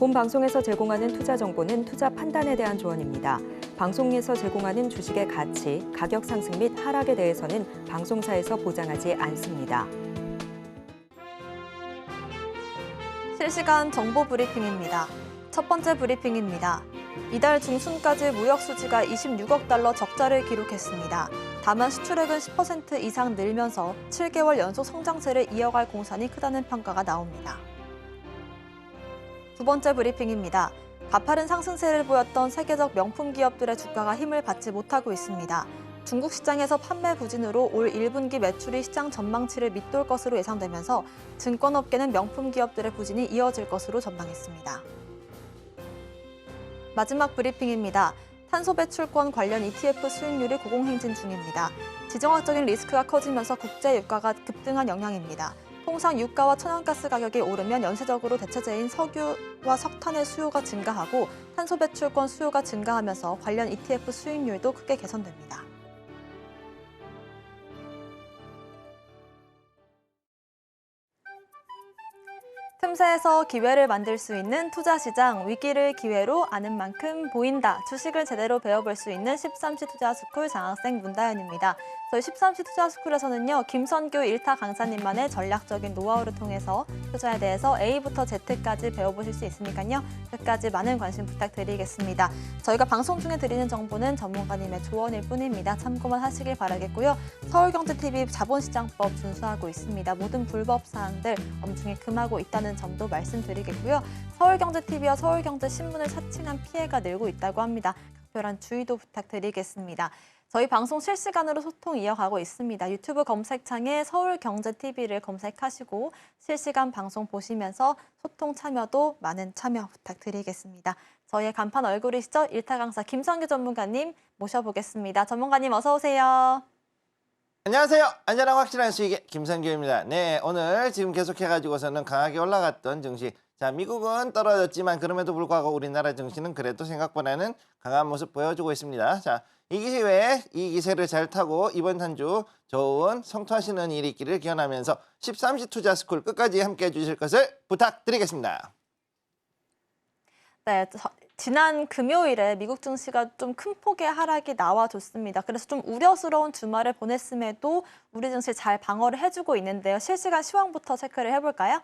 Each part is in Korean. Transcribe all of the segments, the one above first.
본 방송에서 제공하는 투자 정보는 투자 판단에 대한 조언입니다. 방송에서 제공하는 주식의 가치, 가격 상승 및 하락에 대해서는 방송사에서 보장하지 않습니다. 실시간 정보 브리핑입니다. 첫 번째 브리핑입니다. 이달 중순까지 무역 수지가 26억 달러 적자를 기록했습니다. 다만 수출액은 10% 이상 늘면서 7개월 연속 성장세를 이어갈 공산이 크다는 평가가 나옵니다. 두 번째 브리핑입니다. 가파른 상승세를 보였던 세계적 명품 기업들의 주가가 힘을 받지 못하고 있습니다. 중국 시장에서 판매 부진으로 올 1분기 매출이 시장 전망치를 밑돌 것으로 예상되면서 증권업계는 명품 기업들의 부진이 이어질 것으로 전망했습니다. 마지막 브리핑입니다. 탄소 배출권 관련 ETF 수익률이 고공행진 중입니다. 지정학적인 리스크가 커지면서 국제 유가가 급등한 영향입니다. 통상 유가와 천연가스 가격이 오르면 연쇄적으로 대체재인 석유와 석탄의 수요가 증가하고 탄소 배출권 수요가 증가하면서 관련 ETF 수익률도 크게 개선됩니다. 틈새에서 기회를 만들 수 있는 투자시장, 위기를 기회로 아는 만큼 보인다. 주식을 제대로 배워볼 수 있는 13시 투자스쿨 장학생 문다연입니다. 저희 13시 투자스쿨에서는요, 김선규 1타 강사님만의 전략적인 노하우를 통해서 투자에 대해서 A부터 Z까지 배워보실 수 있으니까요. 끝까지 많은 관심 부탁드리겠습니다. 저희가 방송 중에 드리는 정보는 전문가님의 조언일 뿐입니다. 참고만 하시길 바라겠고요. 서울경제TV 자본시장법 준수하고 있습니다. 모든 불법 사항들 엄중히 금하고 있다는 점도 말씀드리겠고요. 서울경제TV와 서울경제신문을 사칭한 피해가 늘고 있다고 합니다. 각별한 주의도 부탁드리겠습니다. 저희 방송 실시간으로 소통 이어가고 있습니다. 유튜브 검색창에 서울경제TV를 검색하시고 실시간 방송 보시면서 소통 참여도 많은 참여 부탁드리겠습니다. 저희의 간판 얼굴이시죠? 1타 강사 김선규 전문가님 모셔보겠습니다. 전문가님 어서 오세요. 안녕하세요. 안전하고 확실한 수익의 김선규입니다. 네, 오늘 지금 계속해가지고서는 강하게 올라갔던 증시. 자, 미국은 떨어졌지만 그럼에도 불구하고 우리나라 증시는 그래도 생각보다는 강한 모습 보여주고 있습니다. 자, 이 기회에 이 기세를 잘 타고 이번 한 주 좋은 성투하시는 일이 있기를 기원하면서 13시 투자스쿨 끝까지 함께해 주실 것을 부탁드리겠습니다. 네, 지난 금요일에 미국 증시가 좀 큰 폭의 하락이 나와줬습니다. 그래서 좀 우려스러운 주말을 보냈음에도 우리 증시 잘 방어를 해주고 있는데요. 실시간 시황부터 체크를 해볼까요?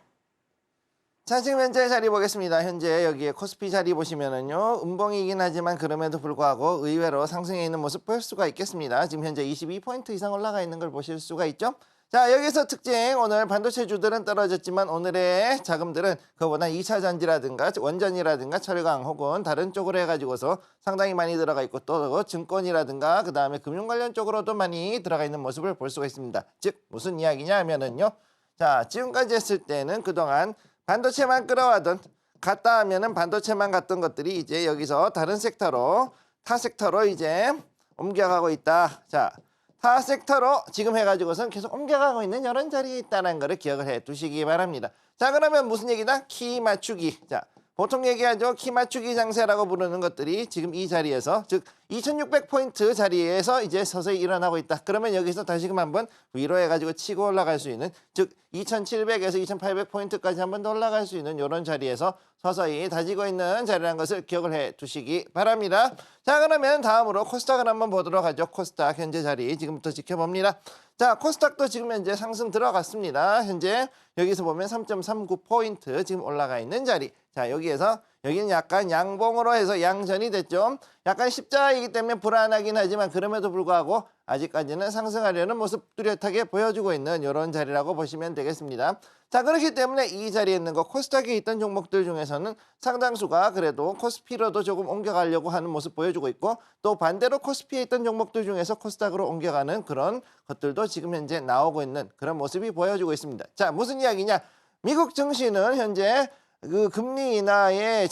자, 지금 현재 자리 보겠습니다. 현재 여기에 코스피 자리 보시면은요, 음봉이긴 하지만 그럼에도 불구하고 의외로 상승해 있는 모습 볼 수가 있겠습니다. 지금 현재 22포인트 이상 올라가 있는 걸 보실 수가 있죠. 자, 여기서 특징, 오늘 반도체주들은 떨어졌지만 오늘의 자금들은 그보다 2차 전지라든가 원전이라든가 철강 혹은 다른 쪽으로 해가지고서 상당히 많이 들어가 있고 또 증권이라든가 그 다음에 금융 관련 쪽으로도 많이 들어가 있는 모습을 볼 수가 있습니다. 즉 무슨 이야기냐 하면은요, 자, 지금까지 했을 때는 그동안 반도체만 끌어와던 갔다 하면은 반도체만 갔던 것들이 이제 여기서 다른 섹터로 타 섹터로 이제 옮겨가고 있다. 자, 타 섹터로 지금 해가지고선 계속 옮겨가고 있는 이런 자리에 있다는 거를 기억을 해 두시기 바랍니다. 자, 그러면 무슨 얘기다? 키 맞추기. 자, 보통 얘기하죠. 키 맞추기 장세라고 부르는 것들이 지금 이 자리에서, 즉 2600포인트 자리에서 이제 서서히 일어나고 있다. 그러면 여기서 다시금 한번 위로 해가지고 치고 올라갈 수 있는, 즉 2700에서 2800포인트까지 한 번 더 올라갈 수 있는 이런 자리에서 서서히 다지고 있는 자리라는 것을 기억을 해 두시기 바랍니다. 자, 그러면 다음으로 코스닥을 한번 보도록 하죠. 코스닥 현재 자리 지금부터 지켜봅니다. 자, 코스닥도 지금 현재 상승 들어갔습니다. 현재 여기서 보면 3.39포인트 지금 올라가 있는 자리. 자, 여기는 약간 양봉으로 해서 양전이 됐죠. 약간 십자이기 때문에 불안하긴 하지만 그럼에도 불구하고 아직까지는 상승하려는 모습 뚜렷하게 보여주고 있는 이런 자리라고 보시면 되겠습니다. 자, 그렇기 때문에 이 자리에 있는 거 코스닥에 있던 종목들 중에서는 상당수가 그래도 코스피로도 조금 옮겨가려고 하는 모습 보여주고 있고, 또 반대로 코스피에 있던 종목들 중에서 코스닥으로 옮겨가는 그런 것들도 지금 현재 나오고 있는 그런 모습이 보여주고 있습니다. 자, 무슨 이야기냐? 미국 증시는 현재 그 금리 인하에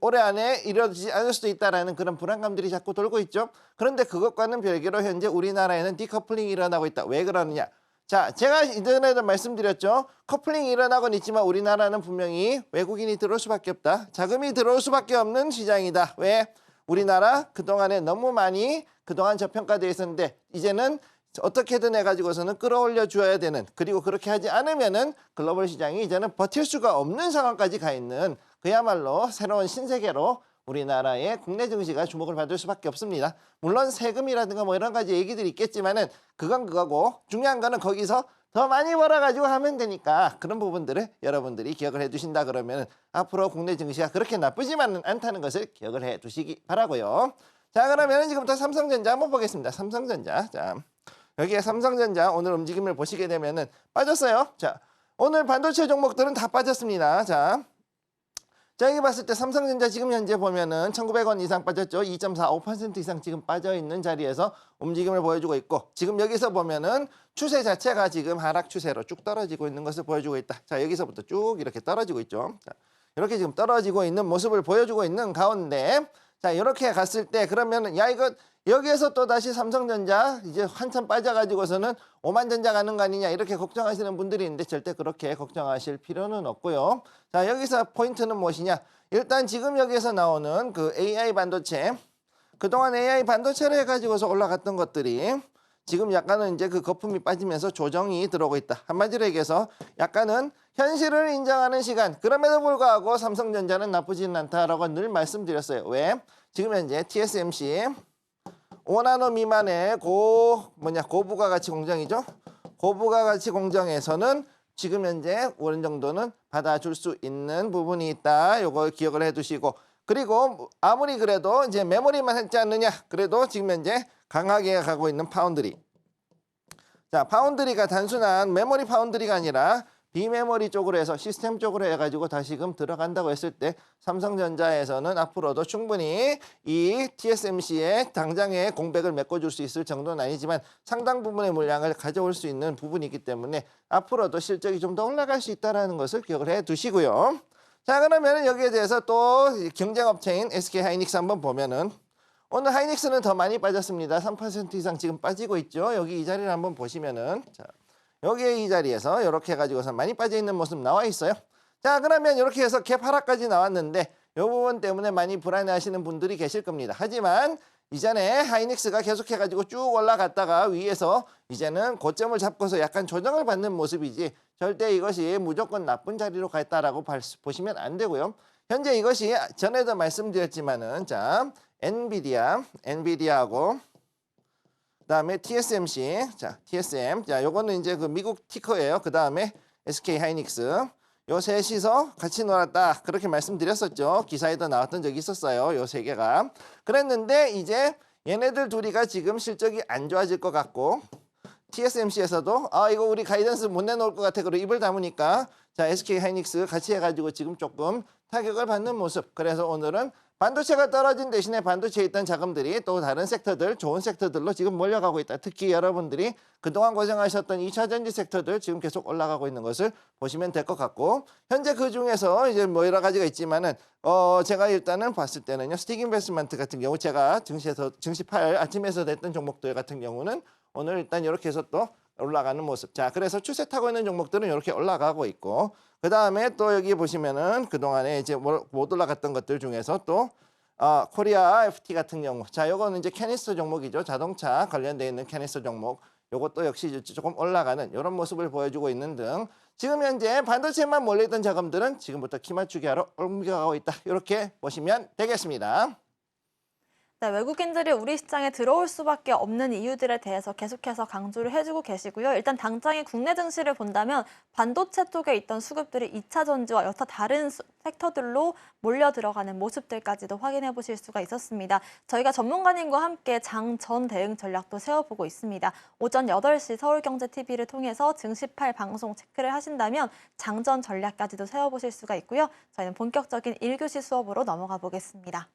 올해 안에 이루어지지 않을 수도 있다라는 그런 불안감들이 자꾸 돌고 있죠. 그런데 그것과는 별개로 현재 우리나라에는 디커플링이 일어나고 있다. 왜 그러느냐? 자, 제가 이전에도 말씀드렸죠. 커플링이 일어나곤 있지만 우리나라는 분명히 외국인이 들어올 수밖에 없다. 자금이 들어올 수밖에 없는 시장이다. 왜? 우리나라 그동안에 너무 많이 그동안 저평가되어 있었는데 이제는 어떻게든 해가지고서는 끌어올려 줘야 되는, 그리고 그렇게 하지 않으면은 글로벌 시장이 이제는 버틸 수가 없는 상황까지 가 있는 그야말로 새로운 신세계로 우리나라의 국내 증시가 주목을 받을 수밖에 없습니다. 물론 세금이라든가 뭐 이런 가지 얘기들이 있겠지만은 그건 그거고, 중요한 거는 거기서 더 많이 벌어가지고 하면 되니까 그런 부분들을 여러분들이 기억을 해두신다 그러면 앞으로 국내 증시가 그렇게 나쁘지만은 않다는 것을 기억을 해두시기 바라고요. 자, 그러면 지금부터 삼성전자 한번 보겠습니다. 삼성전자. 자, 여기에 삼성전자 오늘 움직임을 보시게 되면은 빠졌어요. 자, 오늘 반도체 종목들은 다 빠졌습니다. 자, 여기 봤을 때 삼성전자 지금 현재 보면은 1,900원 이상 빠졌죠. 2.45% 이상 지금 빠져 있는 자리에서 움직임을 보여주고 있고, 지금 여기서 보면은 추세 자체가 지금 하락 추세로 쭉 떨어지고 있는 것을 보여주고 있다. 자, 여기서부터 쭉 이렇게 떨어지고 있죠. 자, 이렇게 지금 떨어지고 있는 모습을 보여주고 있는 가운데, 자, 이렇게 갔을 때 그러면은 야, 이거 여기에서 또 다시 삼성전자 이제 한참 빠져가지고서는 오만전자 가는 거 아니냐 이렇게 걱정하시는 분들이 있는데 절대 그렇게 걱정하실 필요는 없고요. 자, 여기서 포인트는 무엇이냐? 일단 지금 여기에서 나오는 그 AI 반도체, 그동안 AI 반도체를 해가지고서 올라갔던 것들이 지금 약간은 이제 그 거품이 빠지면서 조정이 들어오고 있다. 한마디로 얘기해서 약간은 현실을 인정하는 시간. 그럼에도 불구하고 삼성전자는 나쁘지는 않다라고 늘 말씀드렸어요. 왜? 지금 현재 TSMC 5나노 미만의 고부가가치 공정이죠. 고부가가치 공정에서는 지금 현재 어느 정도는 받아줄 수 있는 부분이 있다. 요걸 기억을 해두시고, 그리고 아무리 그래도 이제 메모리만 했지 않느냐. 그래도 지금 현재 강하게 가고 있는 파운드리. 자, 파운드리가 단순한 메모리 파운드리가 아니라 비메모리 쪽으로 해서 시스템 쪽으로 해가지고 다시금 들어간다고 했을 때 삼성전자에서는 앞으로도 충분히 이 TSMC의 당장의 공백을 메꿔줄 수 있을 정도는 아니지만 상당 부분의 물량을 가져올 수 있는 부분이기 때문에 앞으로도 실적이 좀 더 올라갈 수 있다는 것을 기억을 해 두시고요. 자, 그러면 여기에 대해서 또 경쟁업체인 SK하이닉스 한번 보면은 오늘 하이닉스는 더 많이 빠졌습니다. 3% 이상 지금 빠지고 있죠. 여기 이 자리를 한번 보시면은, 자, 여기에 이 자리에서 이렇게 해가지고서 많이 빠져 있는 모습 나와 있어요. 자, 그러면 이렇게 해서 갭 하락까지 나왔는데 이 부분 때문에 많이 불안해하시는 분들이 계실 겁니다. 하지만 이전에 하이닉스가 계속해가지고 쭉 올라갔다가 위에서 이제는 고점을 잡고서 약간 조정을 받는 모습이지 절대 이것이 무조건 나쁜 자리로 갔다라고 보시면 안 되고요. 현재 이것이 전에도 말씀드렸지만은, 자, 엔비디아하고 그다음에 TSMC, 자, TSM, 자, 요거는 이제 그 미국 티커예요. 그다음에 SK 하이닉스, 요 셋이서 같이 놀았다. 그렇게 말씀드렸었죠. 기사에도 나왔던 적이 있었어요. 요 세 개가. 그랬는데 이제 얘네들 둘이가 지금 실적이 안 좋아질 것 같고, TSMC에서도 이거 우리 가이던스 못 내놓을 것 같아. 그리고 입을 다무니까 자, SK 하이닉스 같이 해가지고 지금 조금 타격을 받는 모습. 그래서 오늘은 반도체가 떨어진 대신에 반도체에 있던 자금들이 또 다른 섹터들, 좋은 섹터들로 지금 몰려가고 있다. 특히 여러분들이 그동안 고생하셨던 2차전지 섹터들 지금 계속 올라가고 있는 것을 보시면 될 것 같고, 현재 그 중에서 이제 뭐 여러 가지가 있지만은 제가 일단은 봤을 때는요, 스틱 인베스트먼트 같은 경우 제가 증시 8 아침에서 냈던 종목들 같은 경우는 오늘 일단 이렇게 해서 또 올라가는 모습. 자, 그래서 추세 타고 있는 종목들은 이렇게 올라가고 있고, 그 다음에 또 여기 보시면은 그동안에 이제 못 올라갔던 것들 중에서 또 코리아 FT 같은 경우, 자, 요거는 이제 캐니스터 종목이죠. 자동차 관련되어 있는 캐니스터 종목. 요것도 역시 조금 올라가는 이런 모습을 보여주고 있는 등 지금 현재 반도체만 몰려있던 자금들은 지금부터 키 맞추기 하러 옮겨가고 있다. 이렇게 보시면 되겠습니다. 네, 외국인들이 우리 시장에 들어올 수밖에 없는 이유들에 대해서 계속해서 강조를 해주고 계시고요. 일단 당장의 국내 증시를 본다면 반도체 쪽에 있던 수급들이 2차 전지와 여타 다른 섹터들로 몰려 들어가는 모습들까지도 확인해 보실 수가 있었습니다. 저희가 전문가님과 함께 장전 대응 전략도 세워보고 있습니다. 오전 8시 서울경제TV를 통해서 증시8 방송 체크를 하신다면 장전 전략까지도 세워보실 수가 있고요. 저희는 본격적인 1교시 수업으로 넘어가 보겠습니다.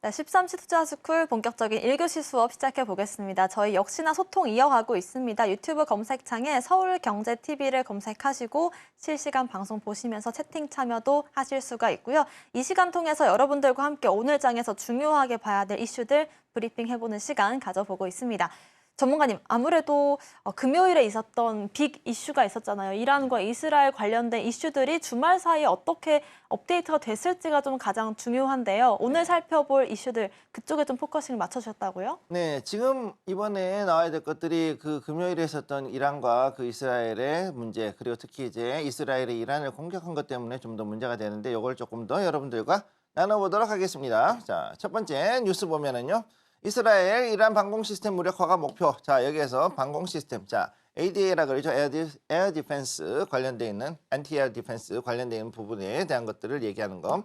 네, 13시 투자스쿨 본격적인 1교시 수업 시작해 보겠습니다. 저희 역시나 소통 이어가고 있습니다. 유튜브 검색창에 서울경제TV를 검색하시고 실시간 방송 보시면서 채팅 참여도 하실 수가 있고요. 이 시간 통해서 여러분들과 함께 오늘 장에서 중요하게 봐야 될 이슈들 브리핑 해보는 시간 가져보고 있습니다. 전문가님, 아무래도 금요일에 있었던 빅 이슈가 있었잖아요. 이란과 이스라엘 관련된 이슈들이 주말 사이에 어떻게 업데이트가 됐을지가 좀 가장 중요한데요. 오늘 살펴볼 이슈들 그쪽에 좀 포커싱을 맞춰주셨다고요? 네, 지금 이번에 나와야 될 것들이 그 금요일에 있었던 이란과 그 이스라엘의 문제, 그리고 특히 이제 이스라엘이 이란을 공격한 것 때문에 좀 더 문제가 되는데 이걸 조금 더 여러분들과 나눠보도록 하겠습니다. 자, 첫 번째 뉴스 보면은요. 이스라엘 이란 방공 시스템 무력화가 목표. 자, 여기에서 방공 시스템. 자, ADA라 그러죠. 에어 디펜스 관련돼 있는 안티-에어 디펜스 관련돼 있는 부분에 대한 것들을 얘기하는 거.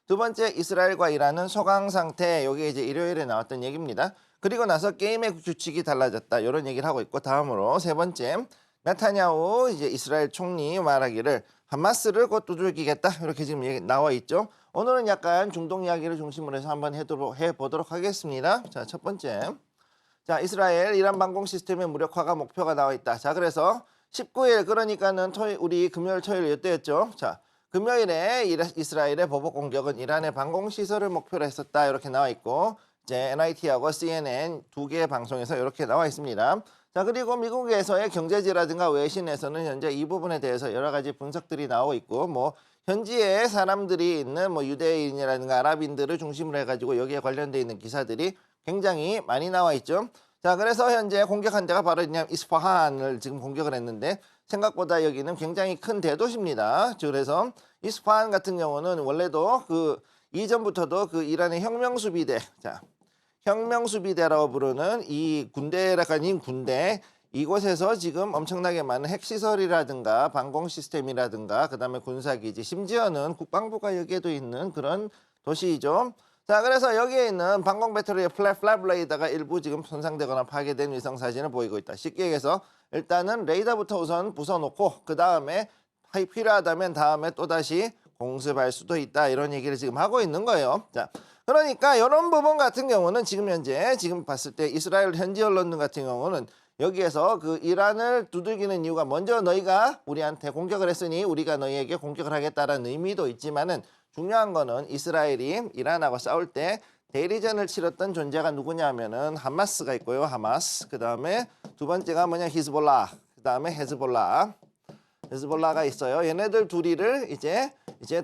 두 번째, 이스라엘과 이란은 소강 상태. 여기 이제 일요일에 나왔던 얘기입니다. 그리고 나서 게임의 규칙이 달라졌다. 이런 얘기를 하고 있고, 다음으로 세 번째, 네타냐후 이제 이스라엘 총리 말하기를 하마스를 곧 두들기겠다. 이렇게 지금 얘기 나와 있죠. 오늘은 약간 중동 이야기를 중심으로 해서 한번 해보도록 하겠습니다. 자, 첫 번째. 자, 이스라엘 이란 방공 시스템의 무력화가 목표가 나와 있다. 자, 그래서 19일 그러니까는 우리 금요일 토요일 이때였죠. 자, 금요일에 이스라엘의 보복 공격은 이란의 방공 시설을 목표로 했었다. 이렇게 나와 있고 이제 NIT하고 CNN 두 개의 방송에서 이렇게 나와 있습니다. 자, 그리고 미국에서의 경제지라든가 외신에서는 현재 이 부분에 대해서 여러 가지 분석들이 나오고 있고 뭐 현지에 사람들이 있는 뭐 유대인이라든가 아랍인들을 중심으로 해가지고 여기에 관련돼 있는 기사들이 굉장히 많이 나와 있죠. 자, 그래서 현재 공격한 데가 바로 그냥 이스파한을 지금 공격을 했는데 생각보다 여기는 굉장히 큰 대도시입니다. 그래서 이스파한 같은 경우는 원래도 그 이전부터도 그 이란의 혁명수비대, 자, 혁명수비대라고 부르는 이 군대라고 하는 군대, 이곳에서 지금 엄청나게 많은 핵시설이라든가 방공 시스템이라든가 그다음에 군사기지, 심지어는 국방부가 여기에도 있는 그런 도시이죠. 자, 그래서 여기에 있는 방공 배터리의 플랫 레이더가 일부 지금 손상되거나 파괴된 위성 사진을 보이고 있다. 쉽게 얘기해서 일단은 레이더부터 우선 부숴놓고 그 다음에 필요하다면 다음에 또다시 공습할 수도 있다. 이런 얘기를 지금 하고 있는 거예요. 자, 그러니까 이런 부분 같은 경우는 지금 현재 지금 봤을 때 이스라엘 현지 언론들 같은 경우는 여기에서 그 이란을 두들기는 이유가 먼저 너희가 우리한테 공격을 했으니 우리가 너희에게 공격을 하겠다라는 의미도 있지만은 중요한 거는 이스라엘이 이란하고 싸울 때 대리전을 치렀던 존재가 누구냐 하면은 하마스가 있고요. 하마스. 그다음에 두 번째가 뭐냐 히즈볼라. 그다음에 헤즈볼라가 있어요. 얘네들 둘이를 이제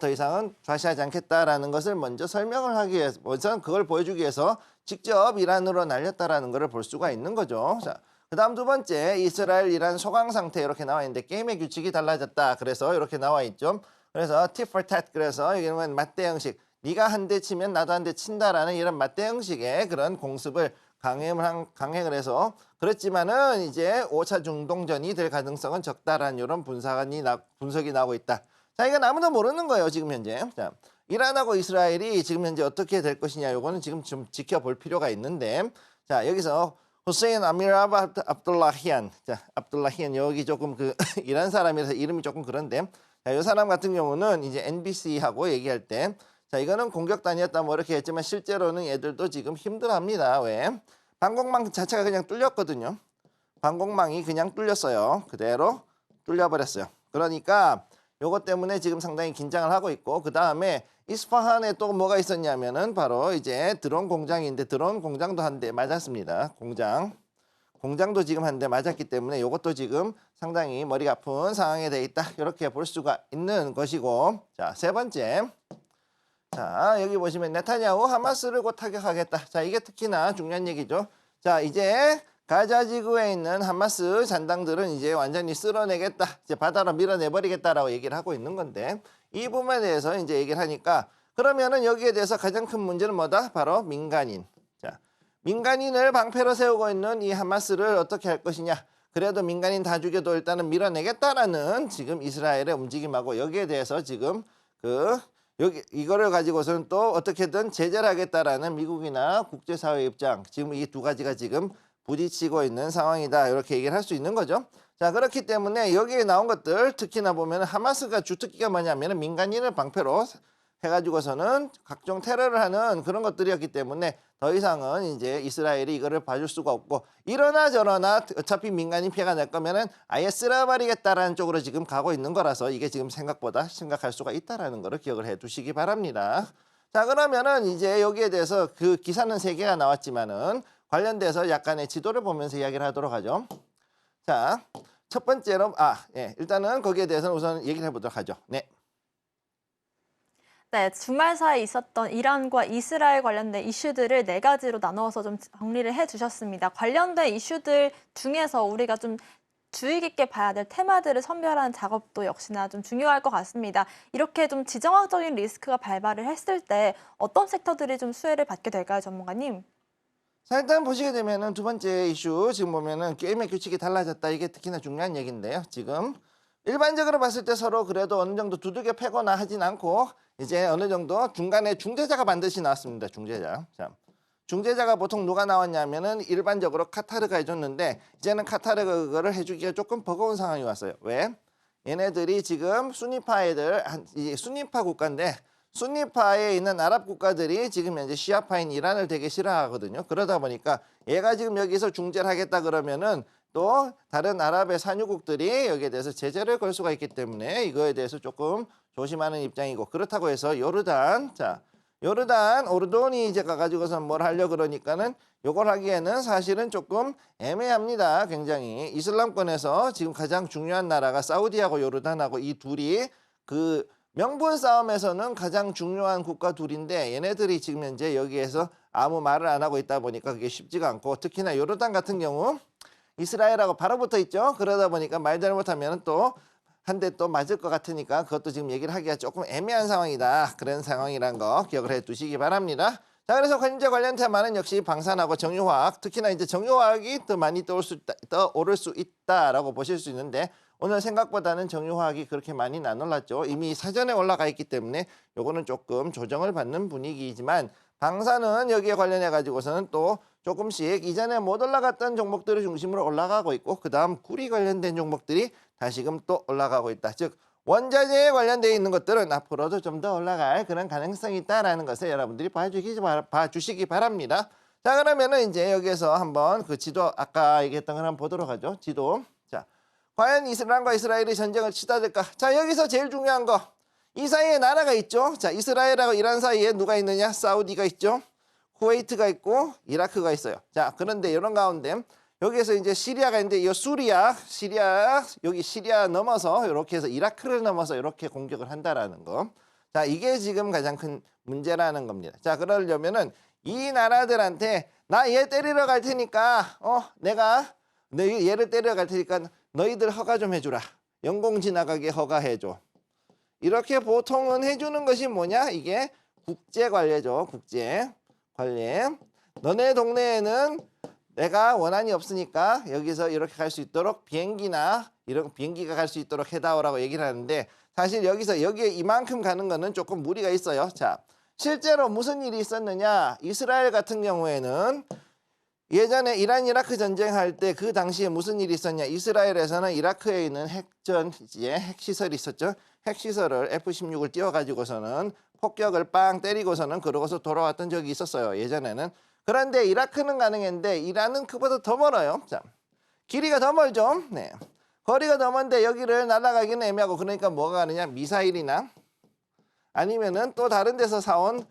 더 이상은 좌시하지 않겠다라는 것을 먼저 설명을 하기 위해서 먼저 그걸 보여주기 위해서 직접 이란으로 날렸다라는 것을 볼 수가 있는 거죠. 자, 그다음 두 번째 이스라엘 이란 소강 상태 이렇게 나와 있는데 게임의 규칙이 달라졌다. 그래서 이렇게 나와 있죠. 그래서 tit for tat 그래서 여기는 맞대 형식. 네가 한 대 치면 나도 한 대 친다라는 이런 맞대 형식의 그런 공습을 강행을 해서 그렇지만은 이제 5차 중동전이 될 가능성은 적다라는 이런 분석이 나오고 있다. 자, 이건 아무도 모르는 거예요, 지금 현재. 자, 이란하고 이스라엘이 지금 현재 어떻게 될 것이냐, 요거는 지금 좀 지켜볼 필요가 있는데, 자, 여기서 후세인 아미르 압둘라히안, 자, 압둘라히안 여기 조금 그 이란 사람이라서 이름이 조금 그런데, 자, 이 사람 같은 경우는 이제 NBC하고 얘기할 때, 자, 이거는 공격단이었다 뭐 이렇게 했지만 실제로는 얘들도 지금 힘들어합니다. 왜? 방공망 자체가 그냥 뚫렸거든요. 방공망이 그냥 뚫렸어요. 그대로 뚫려버렸어요. 그러니까 요것 때문에 지금 상당히 긴장을 하고 있고 그 다음에 이스파한에 또 뭐가 있었냐면은 바로 이제 드론 공장인데 드론 공장도 한 대 맞았습니다. 공장도 지금 한 대 맞았기 때문에 요것도 지금 상당히 머리가 아픈 상황에 돼 있다. 이렇게 볼 수가 있는 것이고 자, 세 번째. 자, 여기 보시면 네타냐후 하마스를 곧 타격하겠다. 자, 이게 특히나 중요한 얘기죠. 자, 이제 가자 지구에 있는 하마스 잔당들은 이제 완전히 쓸어내겠다. 이제 바다로 밀어내버리겠다라고 얘기를 하고 있는 건데 이 부분에 대해서 이제 얘기를 하니까 그러면은 여기에 대해서 가장 큰 문제는 뭐다? 바로 민간인. 자, 민간인을 방패로 세우고 있는 이 하마스를 어떻게 할 것이냐. 그래도 민간인 다 죽여도 일단은 밀어내겠다라는 지금 이스라엘의 움직임하고 여기에 대해서 지금 이거를 가지고서는 또 어떻게든 제재를 하겠다라는 미국이나 국제사회 입장 지금 이 두 가지가 지금 부딪히고 있는 상황이다 이렇게 얘기를 할 수 있는 거죠. 자, 그렇기 때문에 여기에 나온 것들 특히나 보면 하마스가 주특기가 뭐냐면 민간인을 방패로 해가지고서는 각종 테러를 하는 그런 것들이었기 때문에 더 이상은 이제 이스라엘이 이거를 봐줄 수가 없고 이러나 저러나 어차피 민간인 피해가 날 거면은 아예 쓸어버리겠다라는 쪽으로 지금 가고 있는 거라서 이게 지금 생각보다 심각할 수가 있다라는 거를 기억을 해 두시기 바랍니다. 자, 그러면은 이제 여기에 대해서 그 기사는 3개가 나왔지만은 관련돼서 약간의 지도를 보면서 이야기를 하도록 하죠. 자, 첫 번째로 일단은 거기에 대해서는 우선 얘기를 해보도록 하죠. 네. 네, 주말 사이에 있었던 이란과 이스라엘 관련된 이슈들을 4가지로 나누어서 좀 정리를 해주셨습니다. 관련된 이슈들 중에서 우리가 좀 주의 깊게 봐야 될 테마들을 선별하는 작업도 역시나 좀 중요할 것 같습니다. 이렇게 좀 지정학적인 리스크가 발발을 했을 때 어떤 섹터들이 좀 수혜를 받게 될까요, 전문가님? 자, 일단 보시게 되면은 두 번째 이슈 지금 보면은 게임의 규칙이 달라졌다. 이게 특히나 중요한 얘기인데요. 지금 일반적으로 봤을 때 서로 그래도 어느 정도 두들겨 패거나 하진 않고 이제 어느 정도 중간에 중재자가 반드시 나왔습니다. 중재자. 자, 중재자가 보통 누가 나왔냐면은 일반적으로 카타르가 해줬는데 이제는 카타르가 그거를 해주기가 조금 버거운 상황이 왔어요. 왜? 얘네들이 지금 순위파 애들, 이 순위파 국가인데 순니파에 있는 아랍 국가들이 지금 현재 시아파인 이란을 되게 싫어하거든요. 그러다 보니까 얘가 지금 여기서 중재를 하겠다 그러면은 또 다른 아랍의 산유국들이 여기에 대해서 제재를 걸 수가 있기 때문에 이거에 대해서 조금 조심하는 입장이고 그렇다고 해서 요르단, 오르돈이 이제 가가지고서 뭘 하려고 그러니까는 요걸 하기에는 사실은 조금 애매합니다. 굉장히 이슬람권에서 지금 가장 중요한 나라가 사우디하고 요르단하고 이 둘이 그 명분 싸움에서는 가장 중요한 국가 둘인데 얘네들이 지금 현재 여기에서 아무 말을 안 하고 있다 보니까 그게 쉽지가 않고 특히나 요르단 같은 경우 이스라엘하고 바로 붙어 있죠. 그러다 보니까 말 잘못하면 또 한 대 또 맞을 것 같으니까 그것도 지금 얘기를 하기가 조금 애매한 상황이다. 그런 상황이란 거 기억을 해 두시기 바랍니다. 자, 그래서 현재 관련 테마는 역시 방산하고 정유화학, 특히나 이제 정유화학이 더 많이 떠오를 수 있다라고 보실 수 있는데 오늘 생각보다는 정유화학이 그렇게 많이 안 올랐죠. 이미 사전에 올라가 있기 때문에 요거는 조금 조정을 받는 분위기이지만 방산은 여기에 관련해 가지고서는 또 조금씩 이전에 못 올라갔던 종목들을 중심으로 올라가고 있고 그 다음 구리 관련된 종목들이 다시금 또 올라가고 있다. 즉 원자재에 관련되어 있는 것들은 앞으로도 좀 더 올라갈 그런 가능성이 있다라는 것을 여러분들이 봐주시기 바랍니다. 자, 그러면은 이제 여기에서 한번 그 지도 아까 얘기했던 걸 한번 보도록 하죠. 지도. 자, 과연 이란과 이스라엘이 전쟁을 치닫을까? 자, 여기서 제일 중요한 거. 이 사이에 나라가 있죠. 자, 이스라엘하고 이란 사이에 누가 있느냐? 사우디가 있죠. 쿠웨이트가 있고 이라크가 있어요. 자, 그런데 이런 가운데 여기에서 이제 시리아가 있는데 이 시리아 여기 시리아 넘어서 이렇게 해서 이라크를 넘어서 이렇게 공격을 한다라는 거. 자, 이게 지금 가장 큰 문제라는 겁니다. 자, 그러려면은 이 나라들한테 나 얘 때리러 갈 테니까 내가 얘를 때리러 갈 테니까 너희들 허가 좀 해주라. 영공 지나가게 허가해줘. 이렇게 보통은 해주는 것이 뭐냐? 이게 국제 관례죠. 국제 관례. 너네 동네에는 내가 원한이 없으니까 여기서 이렇게 갈 수 있도록 비행기나 이런 비행기가 갈 수 있도록 해다오라고 얘기를 하는데 사실 여기에 이만큼 가는 거는 조금 무리가 있어요. 자, 실제로 무슨 일이 있었느냐? 이스라엘 같은 경우에는 예전에 이란 이라크 전쟁할 때 그 당시에 무슨 일이 있었냐? 이스라엘에서는 이라크에 있는 핵시설이 있었죠. 핵시설을 F-16을 띄워가지고서는 폭격을 빵 때리고서는 그러고서 돌아왔던 적이 있었어요. 예전에는. 그런데 이라크는 가능했는데 이란은 그보다 더 멀어요. 자, 길이가 더 멀죠. 네, 거리가 더 먼데 여기를 날아가기는 애매하고 그러니까 뭐가 가느냐? 미사일이나 아니면은 또 다른 데서 사온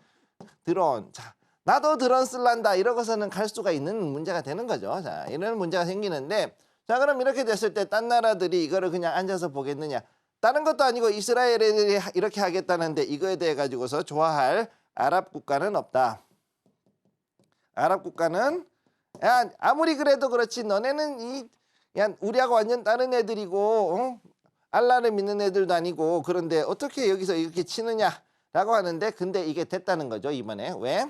드론. 자, 나도 드론 쓸란다 이러고서는 갈 수가 있는 문제가 되는 거죠. 자, 이런 문제가 생기는데 자, 그럼 이렇게 됐을 때 딴 나라들이 이거를 그냥 앉아서 보겠느냐? 다른 것도 아니고 이스라엘이 이렇게 하겠다는데 이거에 대해 가지고서 좋아할 아랍 국가는 없다. 아랍 국가는 야, 아무리 그래도 그렇지 너네는 우리하고 완전 다른 애들이고 알라를 믿는 애들도 아니고 그런데 어떻게 여기서 이렇게 치느냐라고 하는데 근데 이게 됐다는 거죠. 이번에. 왜?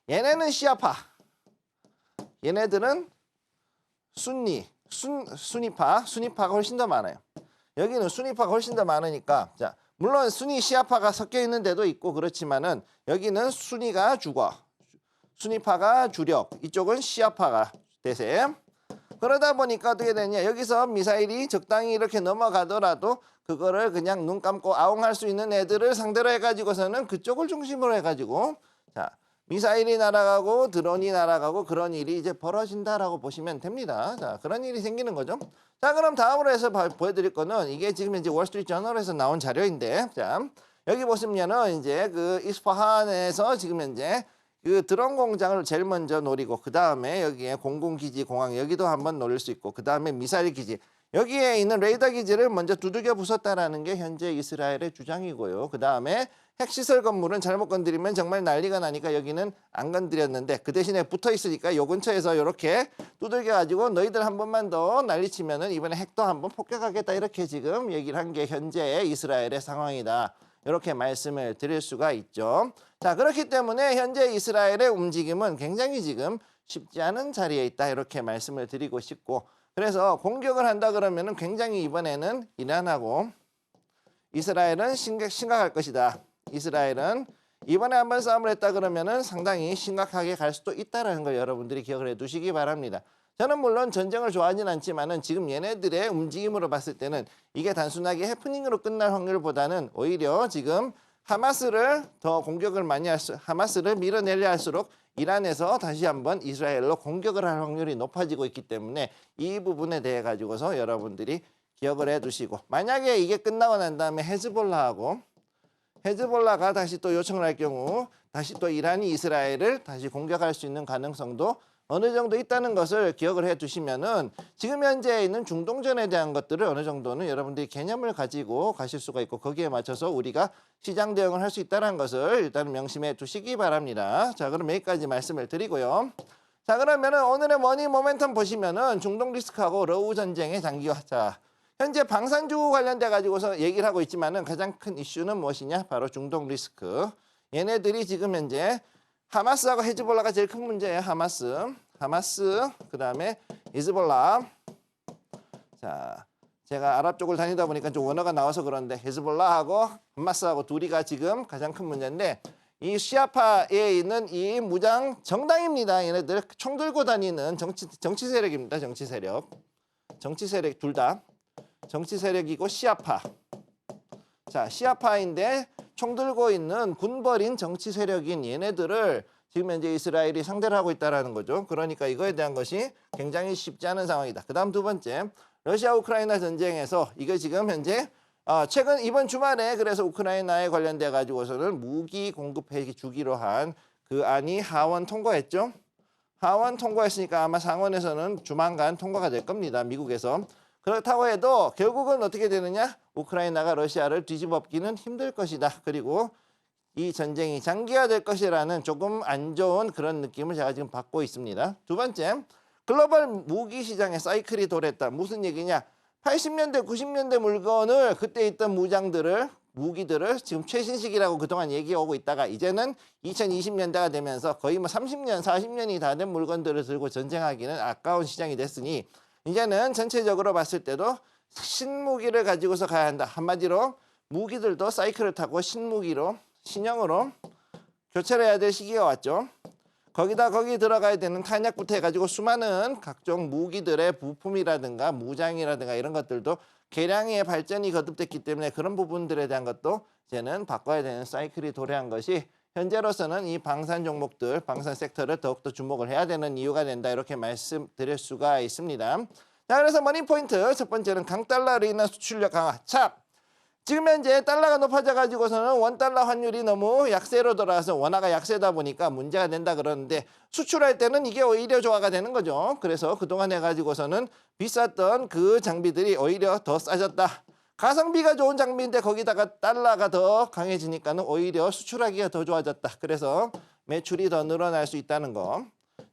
얘네는 시아파. 얘네들은 순니파가 훨씬 더 많아요. 여기는 순니파가 훨씬 더 많으니까 자, 물론 순니 시아파가 섞여 있는 데도 있고 그렇지만은 여기는 순니가 주거. 순니파가 주력, 이쪽은 시아파가 대세. 그러다 보니까 어떻게 되냐. 여기서 미사일이 적당히 이렇게 넘어가더라도 그거를 그냥 눈 감고 아웅할 수 있는 애들을 상대로 해가지고서는 그쪽을 중심으로 해가지고 자 미사일이 날아가고 드론이 날아가고 그런 일이 이제 벌어진다라고 보시면 됩니다. 자 그런 일이 생기는 거죠. 자 그럼 다음으로 해서 보여드릴 거는 이게 지금 이제 월스트리트 저널에서 나온 자료인데 자 여기 보시면은 이제 그 이스파한에서 지금 현재 그 드론 공장을 제일 먼저 노리고 그 다음에 여기에 공군기지 공항 여기도 한번 노릴 수 있고 그 다음에 미사일 기지 여기에 있는 레이더 기지를 먼저 두들겨 부쉈다라는 게 현재 이스라엘의 주장이고요. 그 다음에 핵시설 건물은 잘못 건드리면 정말 난리가 나니까 여기는 안 건드렸는데 그 대신에 붙어 있으니까 요 근처에서 이렇게 두들겨 가지고 너희들 한 번만 더 난리치면은 이번에 핵도 한번 폭격하겠다 이렇게 지금 얘기를 한 게 현재 이스라엘의 상황이다. 이렇게 말씀을 드릴 수가 있죠. 자 그렇기 때문에 현재 이스라엘의 움직임은 굉장히 지금 쉽지 않은 자리에 있다 이렇게 말씀을 드리고 싶고 그래서 공격을 한다 그러면은 굉장히 이번에는 이란하고 이스라엘은 심각할 것이다. 이스라엘은 이번에 한번 싸움을 했다 그러면은 상당히 심각하게 갈 수도 있다는 걸 여러분들이 기억을 해두시기 바랍니다. 저는 물론 전쟁을 좋아하진 않지만은 지금 얘네들의 움직임으로 봤을 때는 이게 단순하게 해프닝으로 끝날 확률보다는 오히려 지금 하마스를 더 공격을 많이 하마스를 밀어내려 할수록 이란에서 다시 한번 이스라엘로 공격을 할 확률이 높아지고 있기 때문에 이 부분에 대해 가지고서 여러분들이 기억을 해두시고 만약에 이게 끝나고 난 다음에 헤즈볼라가 다시 또 요청을 할 경우 다시 또 이란이 이스라엘을 다시 공격할 수 있는 가능성도 어느 정도 있다는 것을 기억을 해두시면은 지금 현재 있는 중동전에 대한 것들을 어느 정도는 여러분들이 개념을 가지고 가실 수가 있고 거기에 맞춰서 우리가 시장 대응을 할 수 있다는 것을 일단 명심해 두시기 바랍니다. 자, 그럼 여기까지 말씀을 드리고요. 자, 그러면은 오늘의 머니 모멘텀 보시면은 중동 리스크하고 러우 전쟁의 장기화. 자, 현재 방산주 관련돼 가지고서 얘기를 하고 있지만은 가장 큰 이슈는 무엇이냐? 바로 중동 리스크. 얘네들이 지금 현재 하마스하고 헤즈볼라가 제일 큰 문제예요. 하마스, 그 다음에 히즈볼라. 자, 제가 아랍 쪽을 다니다 보니까 좀 원어가 나와서 그런데 헤즈볼라하고 하마스하고 둘이가 지금 가장 큰 문제인데 이 시아파에 있는 이 무장 정당입니다. 얘네들 총 들고 다니는 정치 세력입니다. 정치 세력 둘 다 정치 세력이고 시아파. 자, 시아파인데 총 들고 있는 군벌인 정치 세력인 얘네들을 지금 현재 이스라엘이 상대를 하고 있다는 거죠. 그러니까 이거에 대한 것이 굉장히 쉽지 않은 상황이다. 그 다음 두 번째, 러시아 우크라이나 전쟁에서 이게 지금 현재 최근 이번 주말에 그래서 우크라이나에 관련돼 가지고서는 무기 공급해 주기로 한 그 안이 하원 통과했죠. 하원 통과했으니까 아마 상원에서는 조만간 통과가 될 겁니다. 미국에서. 그렇다고 해도 결국은 어떻게 되느냐? 우크라이나가 러시아를 뒤집어엎기는 힘들 것이다. 그리고 이 전쟁이 장기화될 것이라는 조금 안 좋은 그런 느낌을 제가 지금 받고 있습니다. 두 번째, 글로벌 무기 시장의 사이클이 돌았다. 무슨 얘기냐? 80년대, 90년대 물건을 그때 있던 무기들을 지금 최신식이라고 그동안 얘기하고 있다가 이제는 2020년대가 되면서 거의 뭐 30년, 40년이 다 된 물건들을 들고 전쟁하기는 아까운 시장이 됐으니 이제는 전체적으로 봤을 때도 신무기를 가지고서 가야 한다. 한마디로 무기들도 사이클을 타고 신형으로 교체를 해야 될 시기가 왔죠. 거기 들어가야 되는 탄약부터 해가지고 수많은 각종 무기들의 부품이라든가 무장이라든가 이런 것들도 개량의 발전이 거듭됐기 때문에 그런 부분들에 대한 것도 이제는 바꿔야 되는 사이클이 도래한 것이 현재로서는 이 방산 종목들, 방산 섹터를 더욱더 주목을 해야 되는 이유가 된다. 이렇게 말씀드릴 수가 있습니다. 자, 그래서 머니포인트 첫 번째는 강달러로 인한 수출력 강화. 참, 지금 현재 달러가 높아져 가지고서는 원달러 환율이 너무 약세로 돌아와서 원화가 약세다 보니까 문제가 된다 그러는데 수출할 때는 이게 오히려 조화가 되는 거죠. 그래서 그동안 해가지고서는 비쌌던 그 장비들이 오히려 더 싸졌다. 가성비가 좋은 장비인데 거기다가 달러가 더 강해지니까는 오히려 수출하기가 더 좋아졌다. 그래서 매출이 더 늘어날 수 있다는 거.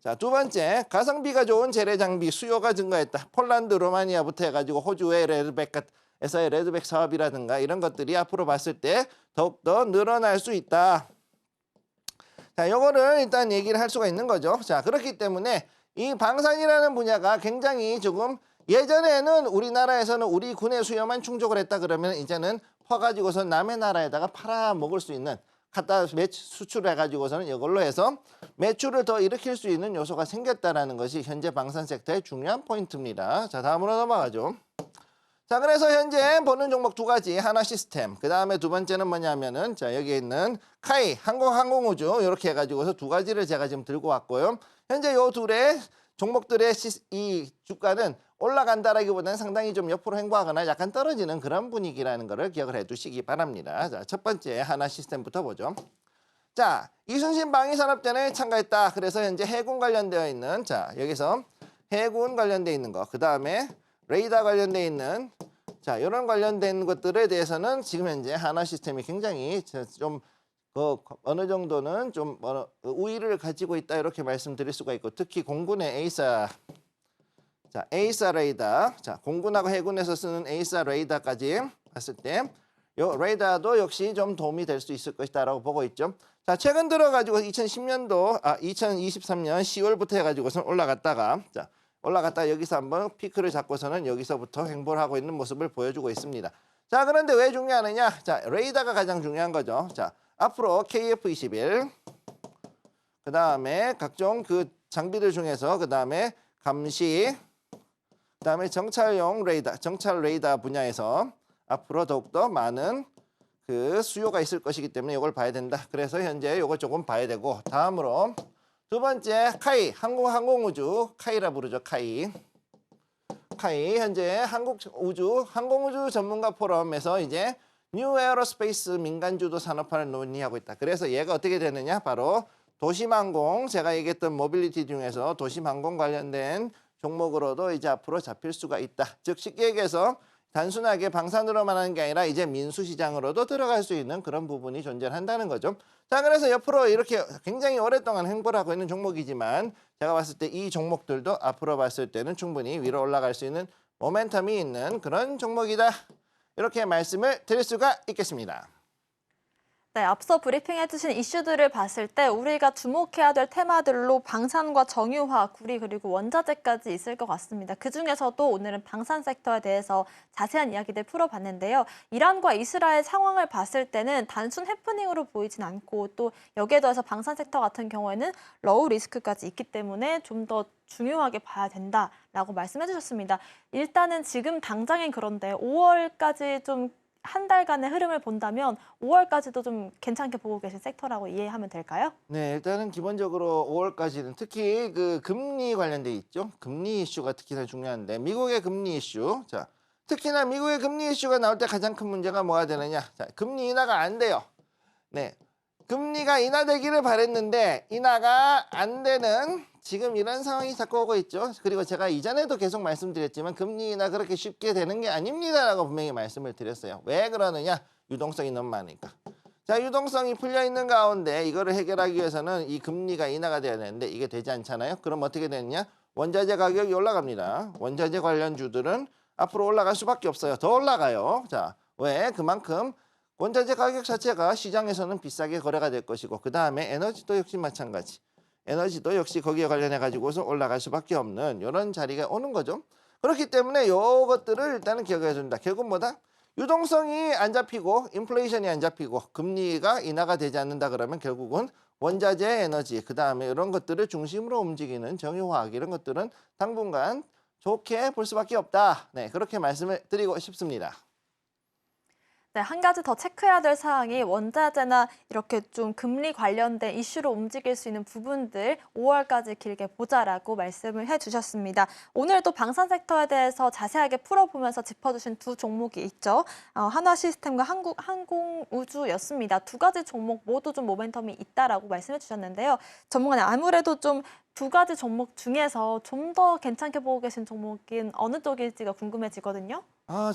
자, 두 번째, 가성비가 좋은 재래 장비 수요가 증가했다. 폴란드, 로마니아부터 해가지고 호주의 레드백에서의 레드백 사업이라든가 이런 것들이 앞으로 봤을 때 더욱더 늘어날 수 있다. 자, 요거를 일단 얘기를 할 수가 있는 거죠. 자, 그렇기 때문에 이 방산이라는 분야가 굉장히 조금 예전에는 우리나라에서는 우리 군의 수요만 충족을 했다 그러면 이제는 퍼가지고서 남의 나라에다가 팔아먹을 수 있는 갖다 수출해 가지고서는 이걸로 해서 매출을 더 일으킬 수 있는 요소가 생겼다라는 것이 현재 방산 섹터의 중요한 포인트입니다. 자, 다음으로 넘어가죠. 자, 그래서 현재 보는 종목 두 가지, 하나 시스템, 그 다음에 두 번째는 뭐냐면은 자, 여기에 있는 카이, 항공우주 이렇게 해가지고서 두 가지를 제가 지금 들고 왔고요. 현재 요 둘의 종목들의 이 주가는 올라간다라기보다는 상당히 좀 옆으로 횡보하거나 약간 떨어지는 그런 분위기라는 것을 기억을 해두시기 바랍니다. 자, 첫 번째 하나 시스템부터 보죠. 자, 이순신 방위산업전에 참가했다. 그래서 현재 해군 관련되어 있는 자, 여기서 해군 관련되어 있는 거, 그 다음에 레이더 관련되어 있는 자, 이런 관련된 것들에 대해서는 지금 현재 하나 시스템이 굉장히 좀 어느 정도는 좀 우위를 가지고 있다 이렇게 말씀드릴 수가 있고, 특히 공군의 에이사, 자, 에이사 레이더, 자, 공군하고 해군에서 쓰는 에이사 레이더까지 봤을 때 요 레이더도 역시 좀 도움이 될 수 있을 것이다라고 보고 있죠. 자, 최근 들어가지고 2023년 10월부터 해가지고선 올라갔다가 자, 올라갔다 여기서 한번 피크를 잡고서는 여기서부터 횡보를 하고 있는 모습을 보여주고 있습니다. 자, 그런데 왜 중요하느냐? 자, 레이더가 가장 중요한 거죠. 자, 앞으로 KF-21, 그 다음에 각종 그 장비들 중에서 그 다음에 감시, 그 다음에 정찰용 레이더, 정찰 레이더 분야에서 앞으로 더욱더 많은 그 수요가 있을 것이기 때문에 이걸 봐야 된다. 그래서 현재 이걸 조금 봐야 되고, 다음으로 두 번째 카이, 항공우주, 카이라 부르죠. 카이 현재 항공우주 전문가 포럼에서 이제 뉴 에어로스페이스 민간주도 산업화를 논의하고 있다. 그래서 얘가 어떻게 되느냐? 바로 도심항공, 제가 얘기했던 모빌리티 중에서 도심항공 관련된 종목으로도 이제 앞으로 잡힐 수가 있다. 즉 쉽게 얘기해서 단순하게 방산으로만 하는 게 아니라 이제 민수시장으로도 들어갈 수 있는 그런 부분이 존재한다는 거죠. 자, 그래서 옆으로 이렇게 굉장히 오랫동안 횡보를 하고 있는 종목이지만 제가 봤을 때 이 종목들도 앞으로 봤을 때는 충분히 위로 올라갈 수 있는 모멘텀이 있는 그런 종목이다. 이렇게 말씀을 드릴 수가 있겠습니다. 네, 앞서 브리핑해주신 이슈들을 봤을 때 우리가 주목해야 될 테마들로 방산과 정유화, 구리 그리고 원자재까지 있을 것 같습니다. 그중에서도 오늘은 방산 섹터에 대해서 자세한 이야기들 풀어봤는데요. 이란과 이스라엘 상황을 봤을 때는 단순 해프닝으로 보이진 않고 또 여기에 더해서 방산 섹터 같은 경우에는 러우 리스크까지 있기 때문에 좀 더 중요하게 봐야 된다라고 말씀해 주셨습니다. 일단은 지금 당장엔 그런데 5월까지 좀 한 달간의 흐름을 본다면 5월까지도 좀 괜찮게 보고 계신 섹터라고 이해하면 될까요? 네, 일단은 기본적으로 5월까지는 특히 그 금리 관련돼 있죠. 금리 이슈가 특히나 중요한데 미국의 금리 이슈. 자, 특히나 미국의 금리 이슈가 나올 때 가장 큰 문제가 뭐가 되느냐? 자, 금리 인하가 안 돼요. 네. 금리가 인하되기를 바랬는데 인하가 안 되는 지금 이런 상황이 자꾸 오고 있죠. 그리고 제가 이전에도 계속 말씀드렸지만 금리 인하 그렇게 쉽게 되는 게 아닙니다라고 분명히 말씀을 드렸어요. 왜 그러느냐? 유동성이 너무 많으니까. 자, 유동성이 풀려 있는 가운데 이거를 해결하기 위해서는 이 금리가 인하가 돼야 되는데 이게 되지 않잖아요. 그럼 어떻게 되느냐? 원자재 가격이 올라갑니다. 원자재 관련주들은 앞으로 올라갈 수밖에 없어요. 더 올라가요. 자, 왜? 그만큼 원자재 가격 자체가 시장에서는 비싸게 거래가 될 것이고, 그 다음에 에너지도 역시 마찬가지. 에너지도 역시 거기에 관련해 가지고서 올라갈 수밖에 없는 이런 자리가 오는 거죠. 그렇기 때문에 이것들을 일단은 기억해 준다. 결국 뭐다? 유동성이 안 잡히고 인플레이션이 안 잡히고 금리가 인하가 되지 않는다 그러면 결국은 원자재, 에너지, 그 다음에 이런 것들을 중심으로 움직이는 정유화학 이런 것들은 당분간 좋게 볼 수밖에 없다. 네, 그렇게 말씀을 드리고 싶습니다. 네, 한 가지 더 체크해야 될 사항이 원자재나 이렇게 좀 금리 관련된 이슈로 움직일 수 있는 부분들 5월까지 길게 보자라고 말씀을 해주셨습니다. 오늘 또 방산 섹터에 대해서 자세하게 풀어보면서 짚어주신 두 종목이 있죠. 한화시스템과 항공우주였습니다. 두 가지 종목 모두 좀 모멘텀이 있다라고 말씀해 주셨는데요. 전문가님 아무래도 좀 두 가지 종목 중에서 좀 더 괜찮게 보고 계신 종목인 어느 쪽일지가 궁금해지거든요.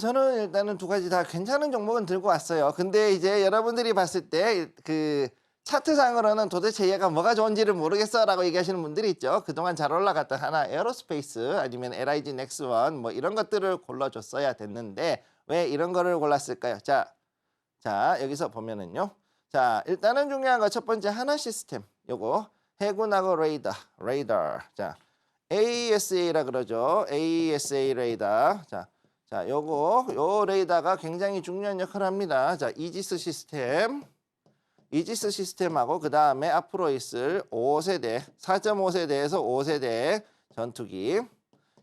저는 일단은 두 가지 다 괜찮은 종목은 들고 왔어요. 근데 이제 여러분들이 봤을 때 그 차트상으로는 도대체 얘가 뭐가 좋은지를 모르겠어라고 얘기하시는 분들이 있죠. 그동안 잘 올라갔던 하나 에어로스페이스 아니면 LIG 넥스원 뭐 이런 것들을 골라줬어야 됐는데 왜 이런 거를 골랐을까요? 자 여기서 보면은요. 자, 일단은 중요한 거 첫 번째 하나 시스템 요거 해군하고 레이더. 자, AESA라 그러죠. AESA 레이더. 자, 요 레이더가 굉장히 중요한 역할을 합니다. 자, 이지스 시스템 이지스 시스템하고 그 다음에 앞으로 있을 5세대, 4.5세대에서 5세대 전투기.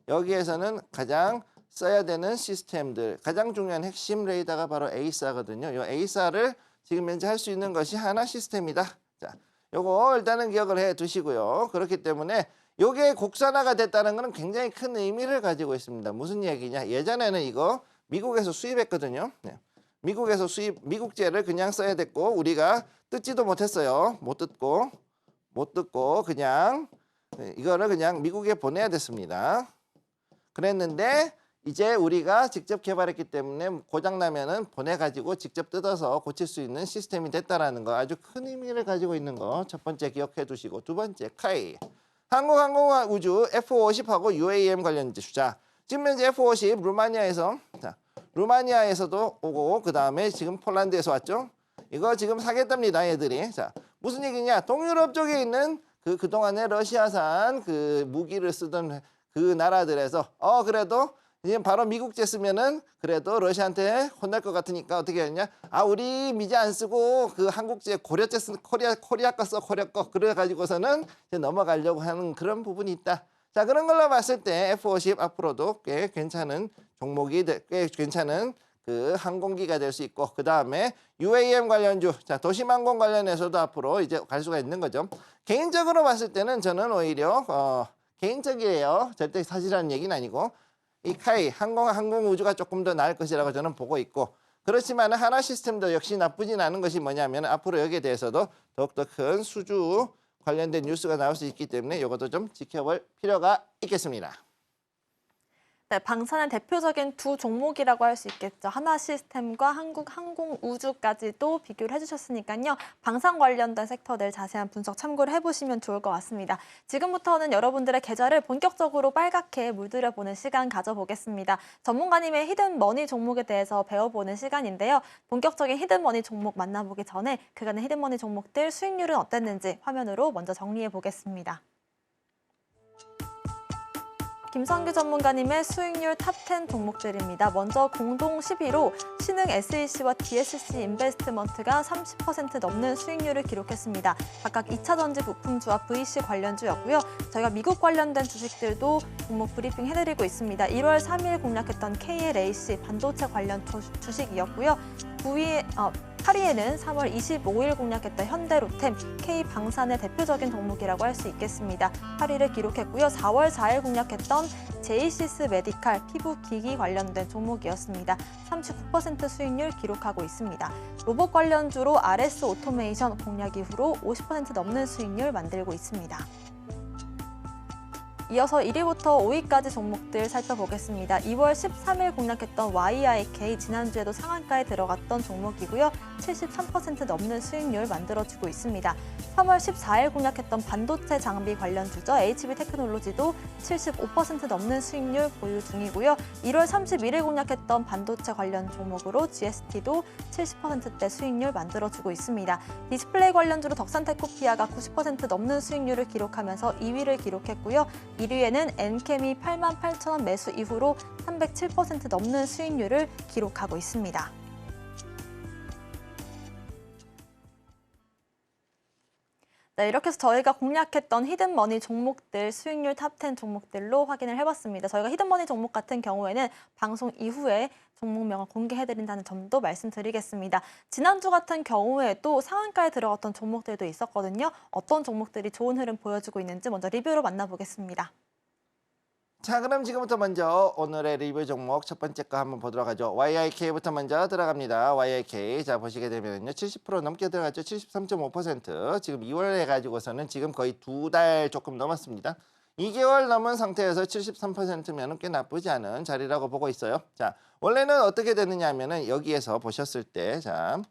여기에서는 가장 써야 되는 시스템들, 가장 중요한 핵심 레이더가 바로 에이사거든요. 이 에이사를 지금 현재 할 수 있는 것이 하나 시스템이다. 자, 요거 일단은 기억을 해 두시고요. 그렇기 때문에 요게 국산화가 됐다는 것은 굉장히 큰 의미를 가지고 있습니다. 무슨 얘기냐? 예전에는 이거 미국에서 수입했거든요. 네. 미국에서 미국제를 그냥 써야 됐고 우리가 뜯지도 못했어요. 못 뜯고 그냥 이거를 그냥 미국에 보내야 됐습니다. 그랬는데 이제 우리가 직접 개발했기 때문에 고장나면은 보내가지고 직접 뜯어서 고칠 수 있는 시스템이 됐다라는 거 아주 큰 의미를 가지고 있는 거 첫 번째 기억해 두시고 두 번째 카이 항공우주 F-50하고 UAM 관련 주자. 지금 현재 F-50 루마니아에서 루마니아에서도 오고 그 다음에 지금 폴란드에서 왔죠. 이거 지금 사겠답니다 얘들이. 자 무슨 얘기냐? 동유럽 쪽에 있는 그동안에 러시아산 그 무기를 쓰던 그 나라들에서 그래도 이제 바로 미국제 쓰면은 그래도 러시아한테 혼날 것 같으니까 어떻게 했냐? 우리 미제 안 쓰고 그 한국제 고려제 쓴 코리아 거 써, 코리아 거. 그래 가지고서는 이제 넘어가려고 하는 그런 부분이 있다. 자, 그런 걸로 봤을 때 F-50 앞으로도 꽤 괜찮은 종목이 꽤 괜찮은 그 항공기가 될 수 있고 그다음에 UAM 관련주, 자, 도심항공 관련해서도 앞으로 이제 갈 수가 있는 거죠. 개인적으로 봤을 때는 저는 오히려 개인적이에요. 절대 사실이라는 얘기는 아니고 이 카이 항공우주가 조금 더 나을 것이라고 저는 보고 있고 그렇지만 하나 시스템도 역시 나쁘진 않은 것이 뭐냐면 앞으로 여기에 대해서도 더욱더 큰 수주 관련된 뉴스가 나올 수 있기 때문에 이것도 좀 지켜볼 필요가 있겠습니다. 네, 방산의 대표적인 두 종목이라고 할 수 있겠죠. 하나 시스템과 한국항공우주까지도 비교를 해주셨으니까요. 방산 관련된 섹터들 자세한 분석 참고를 해보시면 좋을 것 같습니다. 지금부터는 여러분들의 계좌를 본격적으로 빨갛게 물들여보는 시간 가져보겠습니다. 전문가님의 히든머니 종목에 대해서 배워보는 시간인데요. 본격적인 히든머니 종목 만나보기 전에 그간의 히든머니 종목들 수익률은 어땠는지 화면으로 먼저 정리해보겠습니다. 김성규 전문가님의 수익률 탑10 종목들입니다. 먼저 공동 10위로 신흥 SEC와 DSC 인베스트먼트가 30% 넘는 수익률을 기록했습니다. 각각 2차 전지 부품주와 VC 관련주였고요. 저희가 미국 관련된 주식들도 종목 브리핑 해드리고 있습니다. 1월 3일 공략했던 KLAC 반도체 관련 주식이었고요. 8위에는 3월 25일 공략했던 현대로템, K방산의 대표적인 종목이라고 할 수 있겠습니다. 8위를 기록했고요. 4월 4일 공략했던 제이시스 메디칼, 피부기기 관련된 종목이었습니다. 39% 수익률 기록하고 있습니다. 로봇 관련주로 RS 오토메이션 공략 이후로 50% 넘는 수익률 만들고 있습니다. 이어서 1위부터 5위까지 종목들 살펴보겠습니다. 2월 13일 공략했던 YIK, 지난주에도 상한가에 들어갔던 종목이고요. 73% 넘는 수익률 만들어주고 있습니다. 3월 14일 공략했던 반도체 장비 관련주죠. HB테크놀로지도 75% 넘는 수익률 보유 중이고요. 1월 31일 공략했던 반도체 관련 종목으로 GST도 70%대 수익률 만들어주고 있습니다. 디스플레이 관련주로 덕산테크피아가 90% 넘는 수익률을 기록하면서 2위를 기록했고요. 1위에는 엔캠이 88,000원 매수 이후로 307% 넘는 수익률을 기록하고 있습니다. 네, 이렇게 해서 저희가 공략했던 히든머니 종목들 수익률 탑10 종목들로 확인을 해봤습니다. 저희가 히든머니 종목 같은 경우에는 방송 이후에 종목명을 공개해드린다는 점도 말씀드리겠습니다. 지난주 같은 경우에도 상한가에 들어갔던 종목들도 있었거든요. 어떤 종목들이 좋은 흐름 보여주고 있는지 먼저 리뷰로 만나보겠습니다. 자, 그럼 지금부터 먼저 오늘의 리뷰 종목 첫 번째 거 한번 보도록 하죠. YIK부터 먼저 들어갑니다. YIK. 자, 보시게 되면요. 70% 넘게 들어갔죠. 73.5%. 지금 2월 해가지고서는 지금 거의 2달 조금 넘었습니다. 2개월 넘은 상태에서 73%면 꽤 나쁘지 않은 자리라고 보고 있어요. 자, 원래는 어떻게 되느냐 하면은 여기에서 보셨을 때, 자,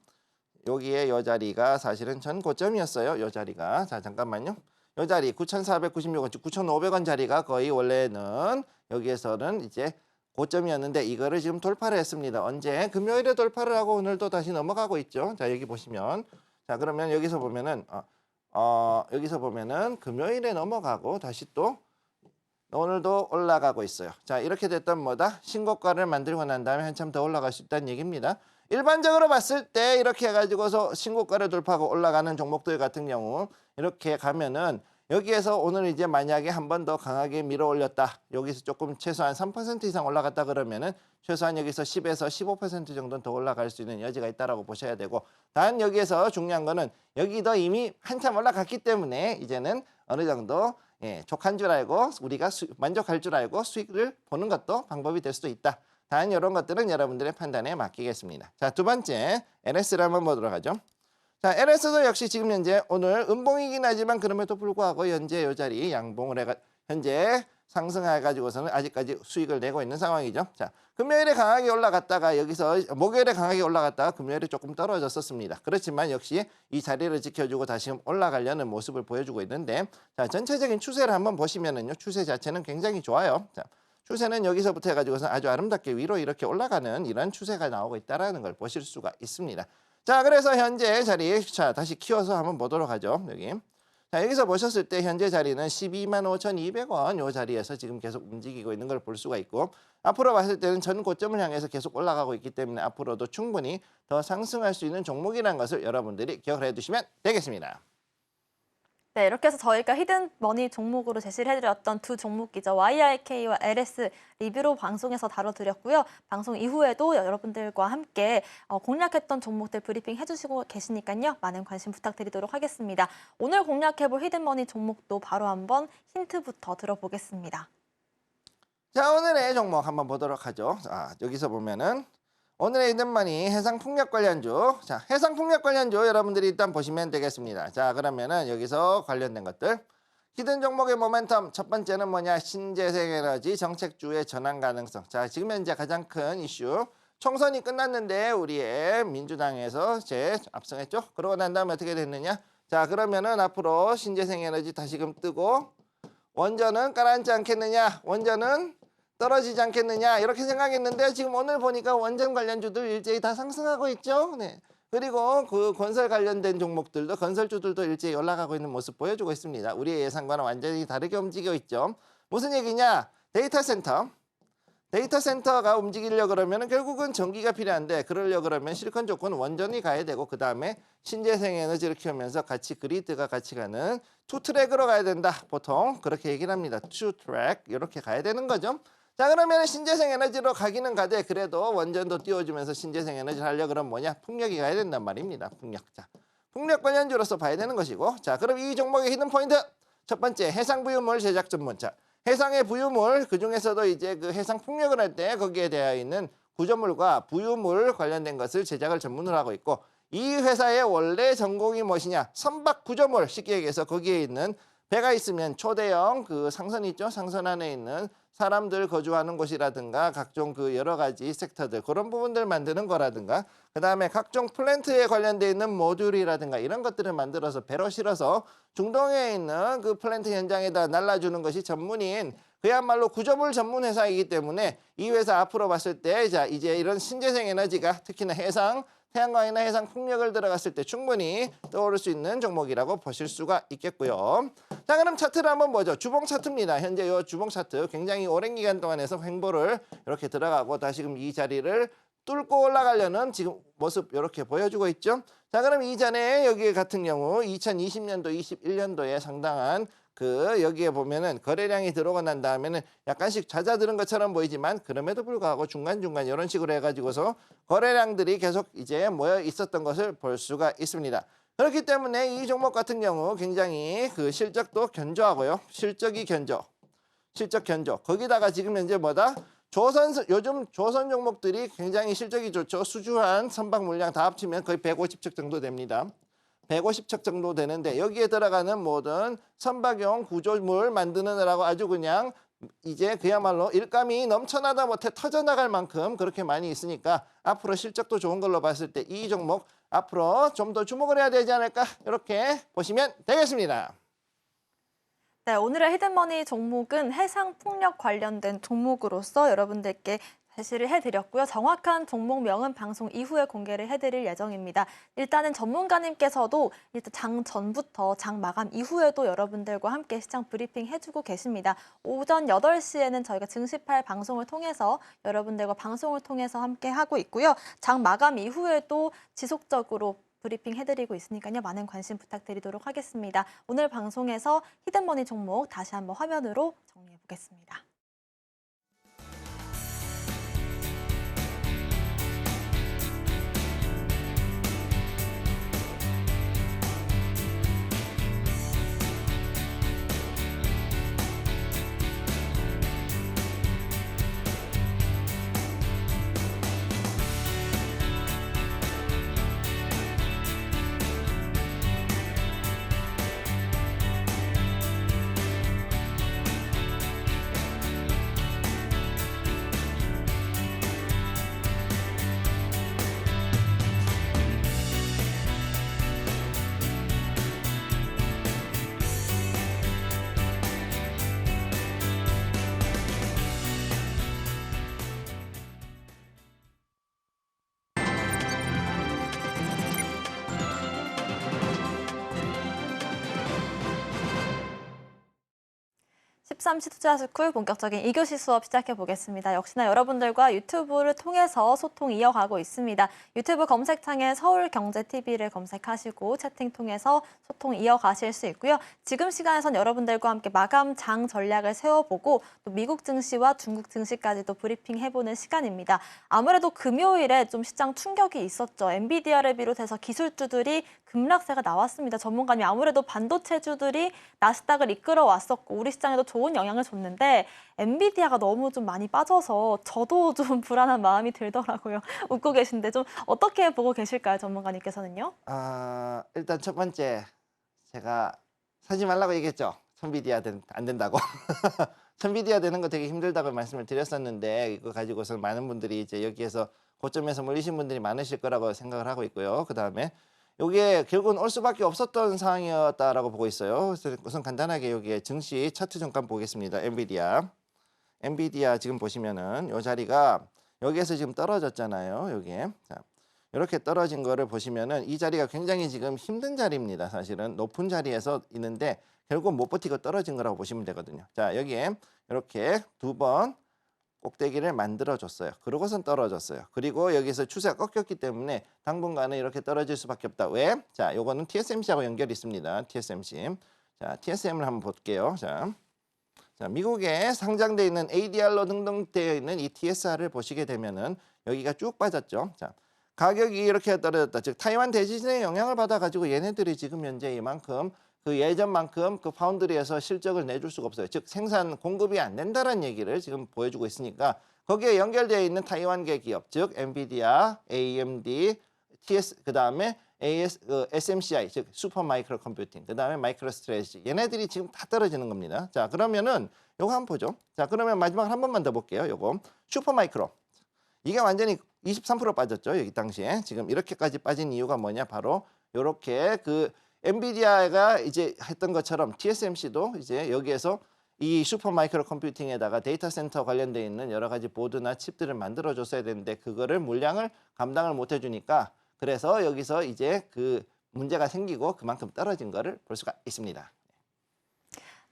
여기에 요 자리가 사실은 전 고점이었어요. 요 자리가. 자, 잠깐만요. 요 자리 9,496원, 9,500원 자리가 거의 원래는 여기에서는 이제 고점이었는데 이거를 지금 돌파를 했습니다. 언제? 금요일에 돌파를 하고 오늘도 다시 넘어가고 있죠. 자, 여기 보시면, 자, 그러면 여기서 보면은 여기서 보면은 금요일에 넘어가고 다시 또 오늘도 올라가고 있어요. 자, 이렇게 됐던 뭐다? 신고가를 만들고 난 다음에 한참 더 올라갈 수 있다는 얘기입니다. 일반적으로 봤을 때 이렇게 해가지고서 신고가를 돌파하고 올라가는 종목들 같은 경우 이렇게 가면은 여기에서 오늘 이제 만약에 한 번 더 강하게 밀어 올렸다. 여기서 조금 최소한 3% 이상 올라갔다 그러면은 최소한 여기서 10에서 15% 정도는 더 올라갈 수 있는 여지가 있다라고 보셔야 되고, 단 여기에서 중요한 거는 여기도 이미 한참 올라갔기 때문에 이제는 어느 정도 족한 줄 알고 우리가 만족할 줄 알고 수익을 보는 것도 방법이 될 수도 있다. 단 이런 것들은 여러분들의 판단에 맡기겠습니다. 자, 두 번째 LS를 한번 보도록 하죠. 자, LS도 역시 지금 현재 오늘 음봉이긴 하지만 그럼에도 불구하고 현재 이 자리 양봉을 현재 상승해가지고서는 아직까지 수익을 내고 있는 상황이죠. 자, 금요일에 강하게 올라갔다가 여기서 목요일에 강하게 올라갔다가 금요일에 조금 떨어졌었습니다. 그렇지만 역시 이 자리를 지켜주고 다시 올라가려는 모습을 보여주고 있는데, 자, 전체적인 추세를 한번 보시면은요, 추세 자체는 굉장히 좋아요. 자, 추세는 여기서부터 해가지고서 아주 아름답게 위로 이렇게 올라가는 이런 추세가 나오고 있다는 걸 보실 수가 있습니다. 자, 그래서 현재 자리, 자, 다시 키워서 한번 보도록 하죠. 여기. 자, 여기서 보셨을 때 현재 자리는 125,200원 이 자리에서 지금 계속 움직이고 있는 걸 볼 수가 있고, 앞으로 봤을 때는 전 고점을 향해서 계속 올라가고 있기 때문에 앞으로도 충분히 더 상승할 수 있는 종목이라는 것을 여러분들이 기억을 해두시면 되겠습니다. 네, 이렇게 해서 저희가 히든머니 종목으로 제시를 해드렸던 두 종목이죠. YRK와 LS 리뷰로 방송에서 다뤄드렸고요. 방송 이후에도 여러분들과 함께 공략했던 종목들 브리핑 해주시고 계시니까요. 많은 관심 부탁드리도록 하겠습니다. 오늘 공략해볼 히든머니 종목도 바로 한번 힌트부터 들어보겠습니다. 자, 오늘의 종목 한번 보도록 하죠. 자, 여기서 보면은 오늘의 히든머니 해상풍력 관련주. 자, 해상풍력 관련주 여러분들이 일단 보시면 되겠습니다. 자, 그러면은 여기서 관련된 것들. 히든 종목의 모멘텀 첫 번째는 뭐냐? 신재생에너지 정책주의 전환 가능성. 자, 지금 현재 가장 큰 이슈. 총선이 끝났는데 우리의 민주당에서 압승했죠. 그러고 난 다음에 어떻게 됐느냐? 자, 그러면은 앞으로 신재생에너지 다시금 뜨고 원전은 가라앉지 않겠느냐? 원전은 떨어지지 않겠느냐 이렇게 생각했는데 지금 오늘 보니까 원전 관련주들 일제히 다 상승하고 있죠. 네. 그리고 그 건설 관련된 종목들도 건설주들도 일제히 올라가고 있는 모습 보여주고 있습니다. 우리의 예상과는 완전히 다르게 움직이고 있죠. 무슨 얘기냐? 데이터센터가 움직이려고 그러면 결국은 전기가 필요한데 그러려고 그러면 실컷 조건 원전이 가야 되고 그 다음에 신재생 에너지를 키우면서 같이 그리드가 같이 가는 투트랙으로 가야 된다. 보통 그렇게 얘기를 합니다. 투트랙 이렇게 가야 되는 거죠. 자, 그러면 신재생 에너지로 가기는 가되 그래도 원전도 띄워주면서 신재생 에너지를 하려고 그러면 뭐냐? 풍력이 가야 된단 말입니다. 풍력. 자, 풍력 관련주로서 봐야 되는 것이고, 자, 그럼 이 종목의 히든 포인트 첫 번째 해상부유물 제작 전문. 자, 해상의 부유물 그중에서도 이제 그 해상 풍력을 할 때 거기에 되어 있는 구조물과 부유물 관련된 것을 제작을 전문으로 하고 있고, 이 회사의 원래 전공이 무엇이냐? 선박 구조물. 쉽게 얘기해서 거기에 있는 배가 있으면 초대형 그 상선 있죠? 상선 안에 있는 사람들 거주하는 곳이라든가 각종 그 여러 가지 섹터들 그런 부분들 만드는 거라든가 그 다음에 각종 플랜트에 관련돼 있는 모듈이라든가 이런 것들을 만들어서 배로 실어서 중동에 있는 그 플랜트 현장에다 날라주는 것이 전문인 그야말로 구조물 전문 회사이기 때문에 이 회사 앞으로 봤을 때 자 이제 이런 신재생 에너지가 특히나 해상 태양광이나 해상 풍력을 들어갔을 때 충분히 떠오를 수 있는 종목이라고 보실 수가 있겠고요. 자, 그럼 차트를 한번 보죠. 주봉 차트입니다. 현재 이 주봉 차트 굉장히 오랜 기간 동안에서 횡보를 이렇게 들어가고 다시금 이 자리를 뚫고 올라가려는 지금 모습 이렇게 보여주고 있죠. 자, 그럼 이전에 여기 같은 경우 2020년도, 21년도에 상당한 그 여기에 보면은 거래량이 들어오고 난 다음에는 약간씩 잦아드는 것처럼 보이지만 그럼에도 불구하고 중간중간 이런 식으로 해가지고서 거래량들이 계속 이제 모여 있었던 것을 볼 수가 있습니다. 그렇기 때문에 이 종목 같은 경우 굉장히 그 실적도 견조하고요. 실적 견조. 거기다가 지금 현재 뭐다? 요즘 조선 종목들이 굉장히 실적이 좋죠. 수주한 선박 물량 다 합치면 거의 150척 정도 됩니다. 150척 정도 되는데 여기에 들어가는 모든 선박용 구조물 만드느라고 아주 그냥 이제 그야말로 일감이 넘쳐나다 못해 터져나갈 만큼 그렇게 많이 있으니까 앞으로 실적도 좋은 걸로 봤을 때 이 종목 앞으로 좀 더 주목을 해야 되지 않을까 이렇게 보시면 되겠습니다. 네, 오늘의 히든머니 종목은 해상풍력 관련된 종목으로서 여러분들께 제시를 해드렸고요. 정확한 종목명은 방송 이후에 공개를 해드릴 예정입니다. 일단은 전문가님께서도 일단 장 전부터 장 마감 이후에도 여러분들과 함께 시장 브리핑 해주고 계십니다. 오전 8시에는 저희가 증시팔 방송을 통해서 여러분들과 방송을 통해서 함께 하고 있고요. 장 마감 이후에도 지속적으로 브리핑 해드리고 있으니까요. 많은 관심 부탁드리도록 하겠습니다. 오늘 방송에서 히든머니 종목 다시 한번 화면으로 정리해 보겠습니다. 십삼시 투자스쿨 본격적인 2교시 수업 시작해 보겠습니다. 역시나 여러분들과 유튜브를 통해서 소통 이어가고 있습니다. 유튜브 검색창에 서울경제TV를 검색하시고 채팅 통해서 소통 이어가실 수 있고요. 지금 시간에선 여러분들과 함께 마감 장 전략을 세워보고 또 미국 증시와 중국 증시까지도 브리핑 해보는 시간입니다. 아무래도 금요일에 좀 시장 충격이 있었죠. 엔비디아를 비롯해서 기술주들이 급락세가 나왔습니다. 전문가님 아무래도 반도체주들이 나스닥을 이끌어 왔었고 우리 시장에도 좋은 영향을 줬는데 엔비디아가 너무 좀 많이 빠져서 저도 좀 불안한 마음이 들더라고요. 웃고 계신데 좀 어떻게 보고 계실까요, 전문가님께서는요? 일단 첫 번째 제가 사지 말라고 얘기했죠. 천비디아 안 된다고. 천비디아 되는 거 되게 힘들다고 말씀을 드렸었는데 이거 가지고서 많은 분들이 이제 여기에서 고점에서 몰리신 분들이 많으실 거라고 생각을 하고 있고요. 그 다음에 이게 결국은 올 수밖에 없었던 상황이었다라고 보고 있어요. 그래서 우선 간단하게 여기에 증시 차트 잠깐 보겠습니다. 엔비디아 지금 보시면은 이 자리가 여기에서 지금 떨어졌잖아요. 여기에. 자, 이렇게 떨어진 거를 보시면은 이 자리가 굉장히 지금 힘든 자리입니다. 사실은 높은 자리에서 있는데 결국 못 버티고 떨어진 거라고 보시면 되거든요. 자, 여기에 이렇게 두 번 꼭대기를 만들어줬어요. 그러고선 떨어졌어요. 그리고 여기서 추세가 꺾였기 때문에 당분간은 이렇게 떨어질 수밖에 없다. 왜? 자, 요거는 TSMC하고 연결이 있습니다. TSMC. 자, TSM을 한번 볼게요. 자, 미국에 상장되어 있는 ADR로 등록되어 있는 이 TSR을 보시게 되면은 여기가 쭉 빠졌죠. 자, 가격이 이렇게 떨어졌다. 즉 타이완 대지진의 영향을 받아가지고 얘네들이 지금 현재 이만큼 그 예전만큼 그 파운드리에서 실적을 내줄 수가 없어요. 즉 생산 공급이 안 된다는 얘기를 지금 보여주고 있으니까 거기에 연결되어 있는 타이완계 기업, 즉 엔비디아, AMD, TS 그 다음에 SMCI, 즉 슈퍼 마이크로 컴퓨팅, 그 다음에 마이크로 스트레이지 얘네들이 지금 다 떨어지는 겁니다. 자, 그러면은 요거 한번 보죠. 자, 그러면 마지막 한 번만 더 볼게요. 요거 슈퍼 마이크로 이게 완전히 23% 빠졌죠. 여기 당시에 지금 이렇게까지 빠진 이유가 뭐냐? 바로 요렇게 그 엔비디아가 이제 했던 것처럼 TSMC도 이제 여기에서 이 슈퍼 마이크로 컴퓨팅에다가 데이터 센터 관련돼 있는 여러 가지 보드나 칩들을 만들어 줬어야 되는데 그거를 물량을 감당을 못 해주니까 그래서 여기서 이제 그 문제가 생기고 그만큼 떨어진 거를 볼 수가 있습니다.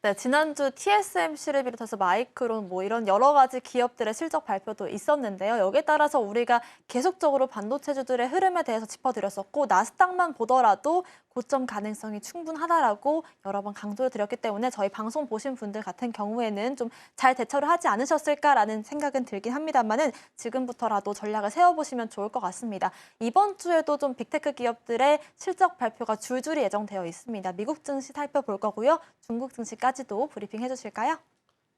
네, 지난주 TSMC를 비롯해서 마이크론 뭐 이런 여러 가지 기업들의 실적 발표도 있었는데요. 여기에 따라서 우리가 계속적으로 반도체주들의 흐름에 대해서 짚어드렸었고 나스닥만 보더라도 고점 가능성이 충분하다라고 여러 번 강조를 드렸기 때문에 저희 방송 보신 분들 같은 경우에는 좀 잘 대처를 하지 않으셨을까라는 생각은 들긴 합니다만은 지금부터라도 전략을 세워보시면 좋을 것 같습니다. 이번 주에도 좀 빅테크 기업들의 실적 발표가 줄줄이 예정되어 있습니다. 미국 증시 살펴볼 거고요. 중국 증시까지도 브리핑 해주실까요?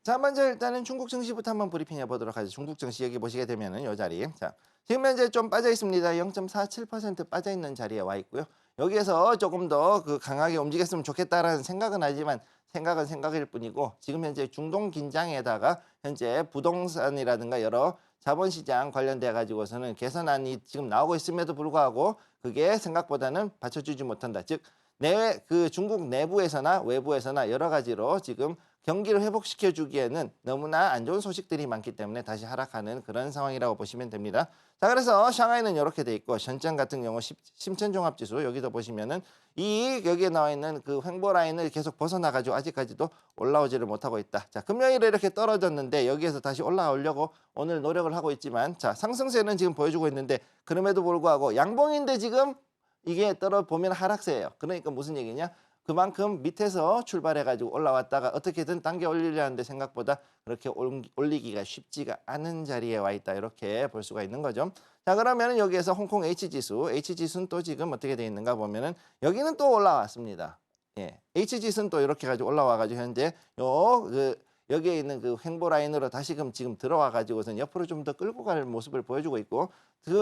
자, 먼저 일단은 중국 증시부터 한번 브리핑해 보도록 하죠. 중국 증시 여기 보시게 되면은 이 자리. 자, 지금 현재 좀 빠져 있습니다. 0.47% 빠져 있는 자리에 와 있고요. 여기에서 조금 더 그 강하게 움직였으면 좋겠다라는 생각은 하지만 생각은 생각일 뿐이고 지금 현재 중동 긴장에다가 현재 부동산이라든가 여러 자본시장 관련돼 가지고서는 개선안이 지금 나오고 있음에도 불구하고 그게 생각보다는 받쳐주지 못한다. 즉 내외 그 중국 내부에서나 외부에서나 여러 가지로 지금 경기를 회복시켜주기에는 너무나 안 좋은 소식들이 많기 때문에 다시 하락하는 그런 상황이라고 보시면 됩니다. 자, 그래서 샹하이는 이렇게 돼 있고 현장 같은 경우 심천종합지수 여기도 보시면은 여기에 나와 있는 그 횡보 라인을 계속 벗어나가지고 아직까지도 올라오지를 못하고 있다. 자, 금요일에 이렇게 떨어졌는데 여기에서 다시 올라오려고 오늘 노력을 하고 있지만 자, 상승세는 지금 보여주고 있는데 그럼에도 불구하고 양봉인데 지금 이게 보면 하락세예요. 그러니까 무슨 얘기냐? 그만큼 밑에서 출발해가지고 올라왔다가 어떻게든 당겨 올리려 하는데 생각보다 그렇게 올리기가 쉽지가 않은 자리에 와 있다. 이렇게 볼 수가 있는 거죠. 자, 그러면은 여기에서 홍콩 H지수는 또 지금 어떻게 돼 있는가 보면은 여기는 또 올라왔습니다. 예, H지수는 또 이렇게 가지고 올라와가지고 현재 여기에 있는 그 횡보 라인으로 다시금 지금 들어와가지고선 옆으로 좀 더 끌고 갈 모습을 보여주고 있고,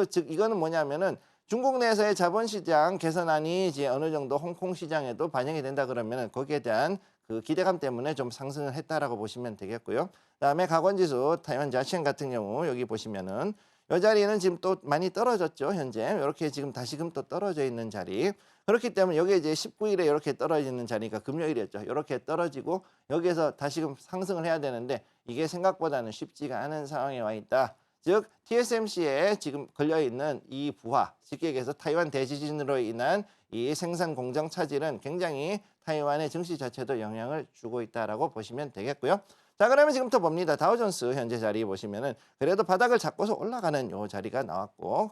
즉 이거는 뭐냐면은 중국 내에서의 자본시장 개선안이 이제 어느 정도 홍콩 시장에도 반영이 된다 그러면 거기에 대한 그 기대감 때문에 좀 상승을 했다라고 보시면 되겠고요. 그다음에 각원지수 타이완 자시안 같은 경우 여기 보시면은 이 자리는 지금 또 많이 떨어졌죠. 현재 이렇게 지금 다시금 또 떨어져 있는 자리. 그렇기 때문에 여기 이제 19일에 이렇게 떨어지는 자리가 금요일이었죠. 이렇게 떨어지고 여기에서 다시금 상승을 해야 되는데 이게 생각보다는 쉽지가 않은 상황에 와 있다. 즉 TSMC에 지금 걸려있는 이 부하, 쉽게 얘기해서 타이완 대지진으로 인한 이 생산 공정 차질은 굉장히 타이완의 증시 자체도 영향을 주고 있다라고 보시면 되겠고요. 자, 그러면 지금부터 봅니다. 다우존스 현재 자리 보시면은 그래도 바닥을 잡고서 올라가는 요 자리가 나왔고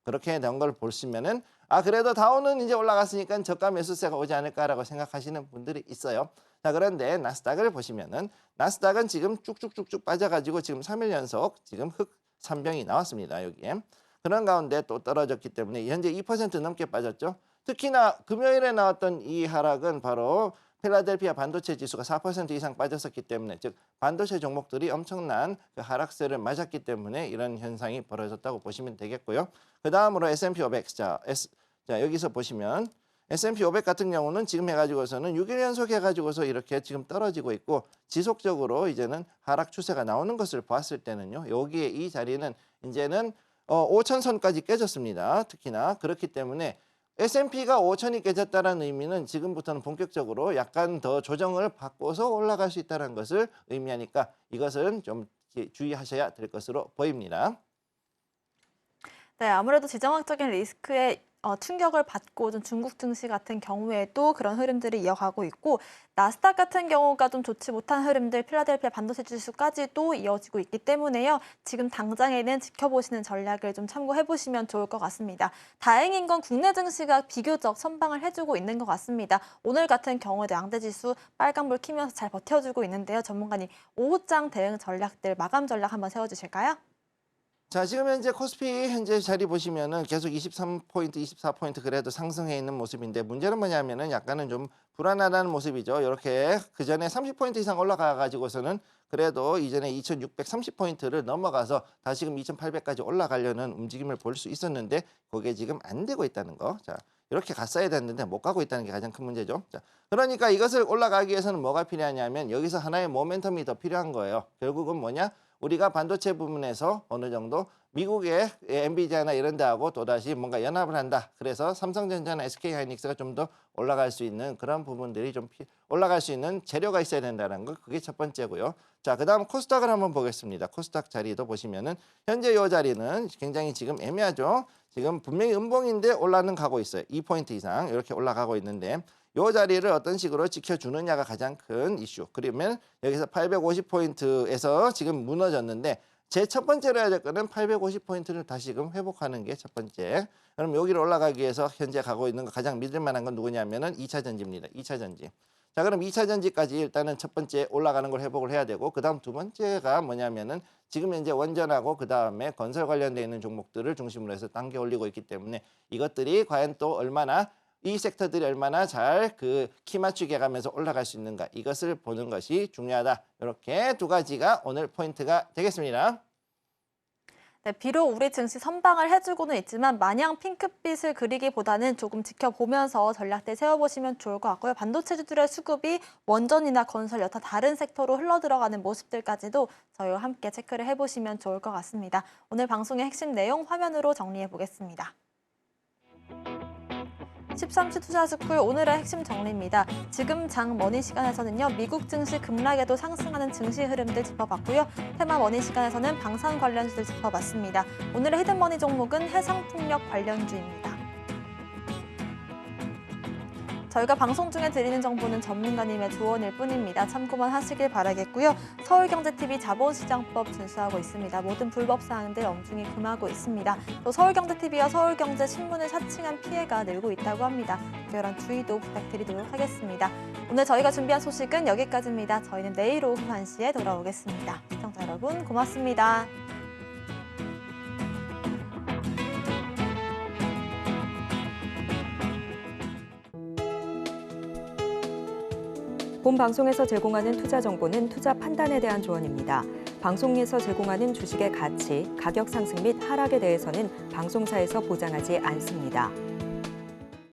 그렇게 된 걸 보시면은 그래도 다우는 이제 올라갔으니까 저가 매수세가 오지 않을까라고 생각하시는 분들이 있어요. 자, 그런데 나스닥을 보시면은 나스닥은 지금 쭉쭉쭉쭉 빠져가지고 지금 3일 연속 지금 흑산병이 나왔습니다. 여기에. 그런 가운데 또 떨어졌기 때문에 현재 2% 넘게 빠졌죠. 특히나 금요일에 나왔던 이 하락은 바로 필라델피아 반도체 지수가 4% 이상 빠졌었기 때문에, 즉 반도체 종목들이 엄청난 그 하락세를 맞았기 때문에 이런 현상이 벌어졌다고 보시면 되겠고요. 그 다음으로 S&P 500. 자, 여기서 보시면 S&P 500 같은 경우는 지금 해가지고서는 6일 연속 해가지고서 이렇게 지금 떨어지고 있고 지속적으로 이제는 하락 추세가 나오는 것을 봤을 때는요. 여기에 이 자리는 이제는 5천선까지 깨졌습니다. 특히나 그렇기 때문에 S&P가 5천이 깨졌다는 의미는 지금부터는 본격적으로 약간 더 조정을 받고서 올라갈 수 있다는 것을 의미하니까 이것은 좀 주의하셔야 될 것으로 보입니다. 네, 아무래도 지정학적인 리스크에 충격을 받고 좀 중국 증시 같은 경우에도 그런 흐름들이 이어가고 있고, 나스닥 같은 경우가 좀 좋지 못한 흐름들, 필라델피아 반도체 지수까지도 이어지고 있기 때문에요. 지금 당장에는 지켜보시는 전략을 좀 참고해 보시면 좋을 것 같습니다. 다행인 건 국내 증시가 비교적 선방을 해주고 있는 것 같습니다. 오늘 같은 경우에도 양대 지수 빨간불 켜면서 잘 버텨주고 있는데요. 전문가님, 오후장 대응 전략들, 마감 전략 한번 세워주실까요? 자, 지금 현재 코스피 현재 자리 보시면은 계속 23포인트, 24포인트 그래도 상승해 있는 모습인데, 문제는 뭐냐면은 약간은 좀 불안하다는 모습이죠. 이렇게 그 전에 30포인트 이상 올라가 가지고서는 그래도 이전에 2630포인트를 넘어가서 다시금 2800까지 올라가려는 움직임을 볼 수 있었는데 그게 지금 안 되고 있다는 거. 자, 이렇게 갔어야 됐는데 못 가고 있다는 게 가장 큰 문제죠. 자, 그러니까 이것을 올라가기 위해서는 뭐가 필요하냐면 여기서 하나의 모멘텀이 더 필요한 거예요. 결국은 뭐냐? 우리가 반도체 부분에서 어느 정도 미국의 엔비디아나 이런 데하고 또다시 뭔가 연합을 한다. 그래서 삼성전자나 SK하이닉스가 좀 더 올라갈 수 있는 그런 부분들이 좀 올라갈 수 있는 재료가 있어야 된다는 거, 그게 첫 번째고요. 자, 그다음 코스닥을 한번 보겠습니다. 코스닥 자리도 보시면은 현재 이 자리는 굉장히 지금 애매하죠. 지금 분명히 음봉인데 올라는 가고 있어요. 2포인트 이상 이렇게 올라가고 있는데 이 자리를 어떤 식으로 지켜주느냐가 가장 큰 이슈. 그러면 여기서 850포인트에서 지금 무너졌는데 제 첫 번째로 해야 될 거는 850포인트를 다시금 회복하는 게 첫 번째. 그럼 여기로 올라가기 위해서 현재 가고 있는 거 가장 믿을 만한 건 누구냐면은 2차 전지입니다. 2차 전지. 자, 그럼 2차 전지까지 일단은 첫 번째 올라가는 걸 회복을 해야 되고, 그다음 두 번째가 뭐냐면은 지금 현재 원전하고 그다음에 건설 관련돼 있는 종목들을 중심으로 해서 당겨 올리고 있기 때문에 이것들이 과연 또 얼마나 이 섹터들이 얼마나 잘 그 키 맞추게 가면서 올라갈 수 있는가, 이것을 보는 것이 중요하다. 이렇게 두 가지가 오늘 포인트가 되겠습니다. 네, 비록 우리 증시 선방을 해주고는 있지만 마냥 핑크빛을 그리기보다는 조금 지켜보면서 전략들 세워보시면 좋을 것 같고요. 반도체주들의 수급이 원전이나 건설, 여타 다른 섹터로 흘러들어가는 모습들까지도 저희와 함께 체크를 해보시면 좋을 것 같습니다. 오늘 방송의 핵심 내용 화면으로 정리해 보겠습니다. 13시 투자스쿨 오늘의 핵심 정리입니다. 지금 장 머니 시간에서는요, 미국 증시 급락에도 상승하는 증시 흐름들 짚어봤고요. 테마 머니 시간에서는 방산 관련주들 짚어봤습니다. 오늘의 히든머니 종목은 해상풍력 관련주입니다. 저희가 방송 중에 드리는 정보는 전문가님의 조언일 뿐입니다. 참고만 하시길 바라겠고요. 서울경제TV 자본시장법 준수하고 있습니다. 모든 불법 사항들 엄중히 금하고 있습니다. 또 서울경제TV와 서울경제신문을 사칭한 피해가 늘고 있다고 합니다. 특별한 주의도 부탁드리도록 하겠습니다. 오늘 저희가 준비한 소식은 여기까지입니다. 저희는 내일 오후 1시에 돌아오겠습니다. 시청자 여러분 고맙습니다. 본 방송에서 제공하는 투자 정보는 투자 판단에 대한 조언입니다. 방송에서 제공하는 주식의 가치, 가격 상승 및 하락에 대해서는 방송사에서 보장하지 않습니다.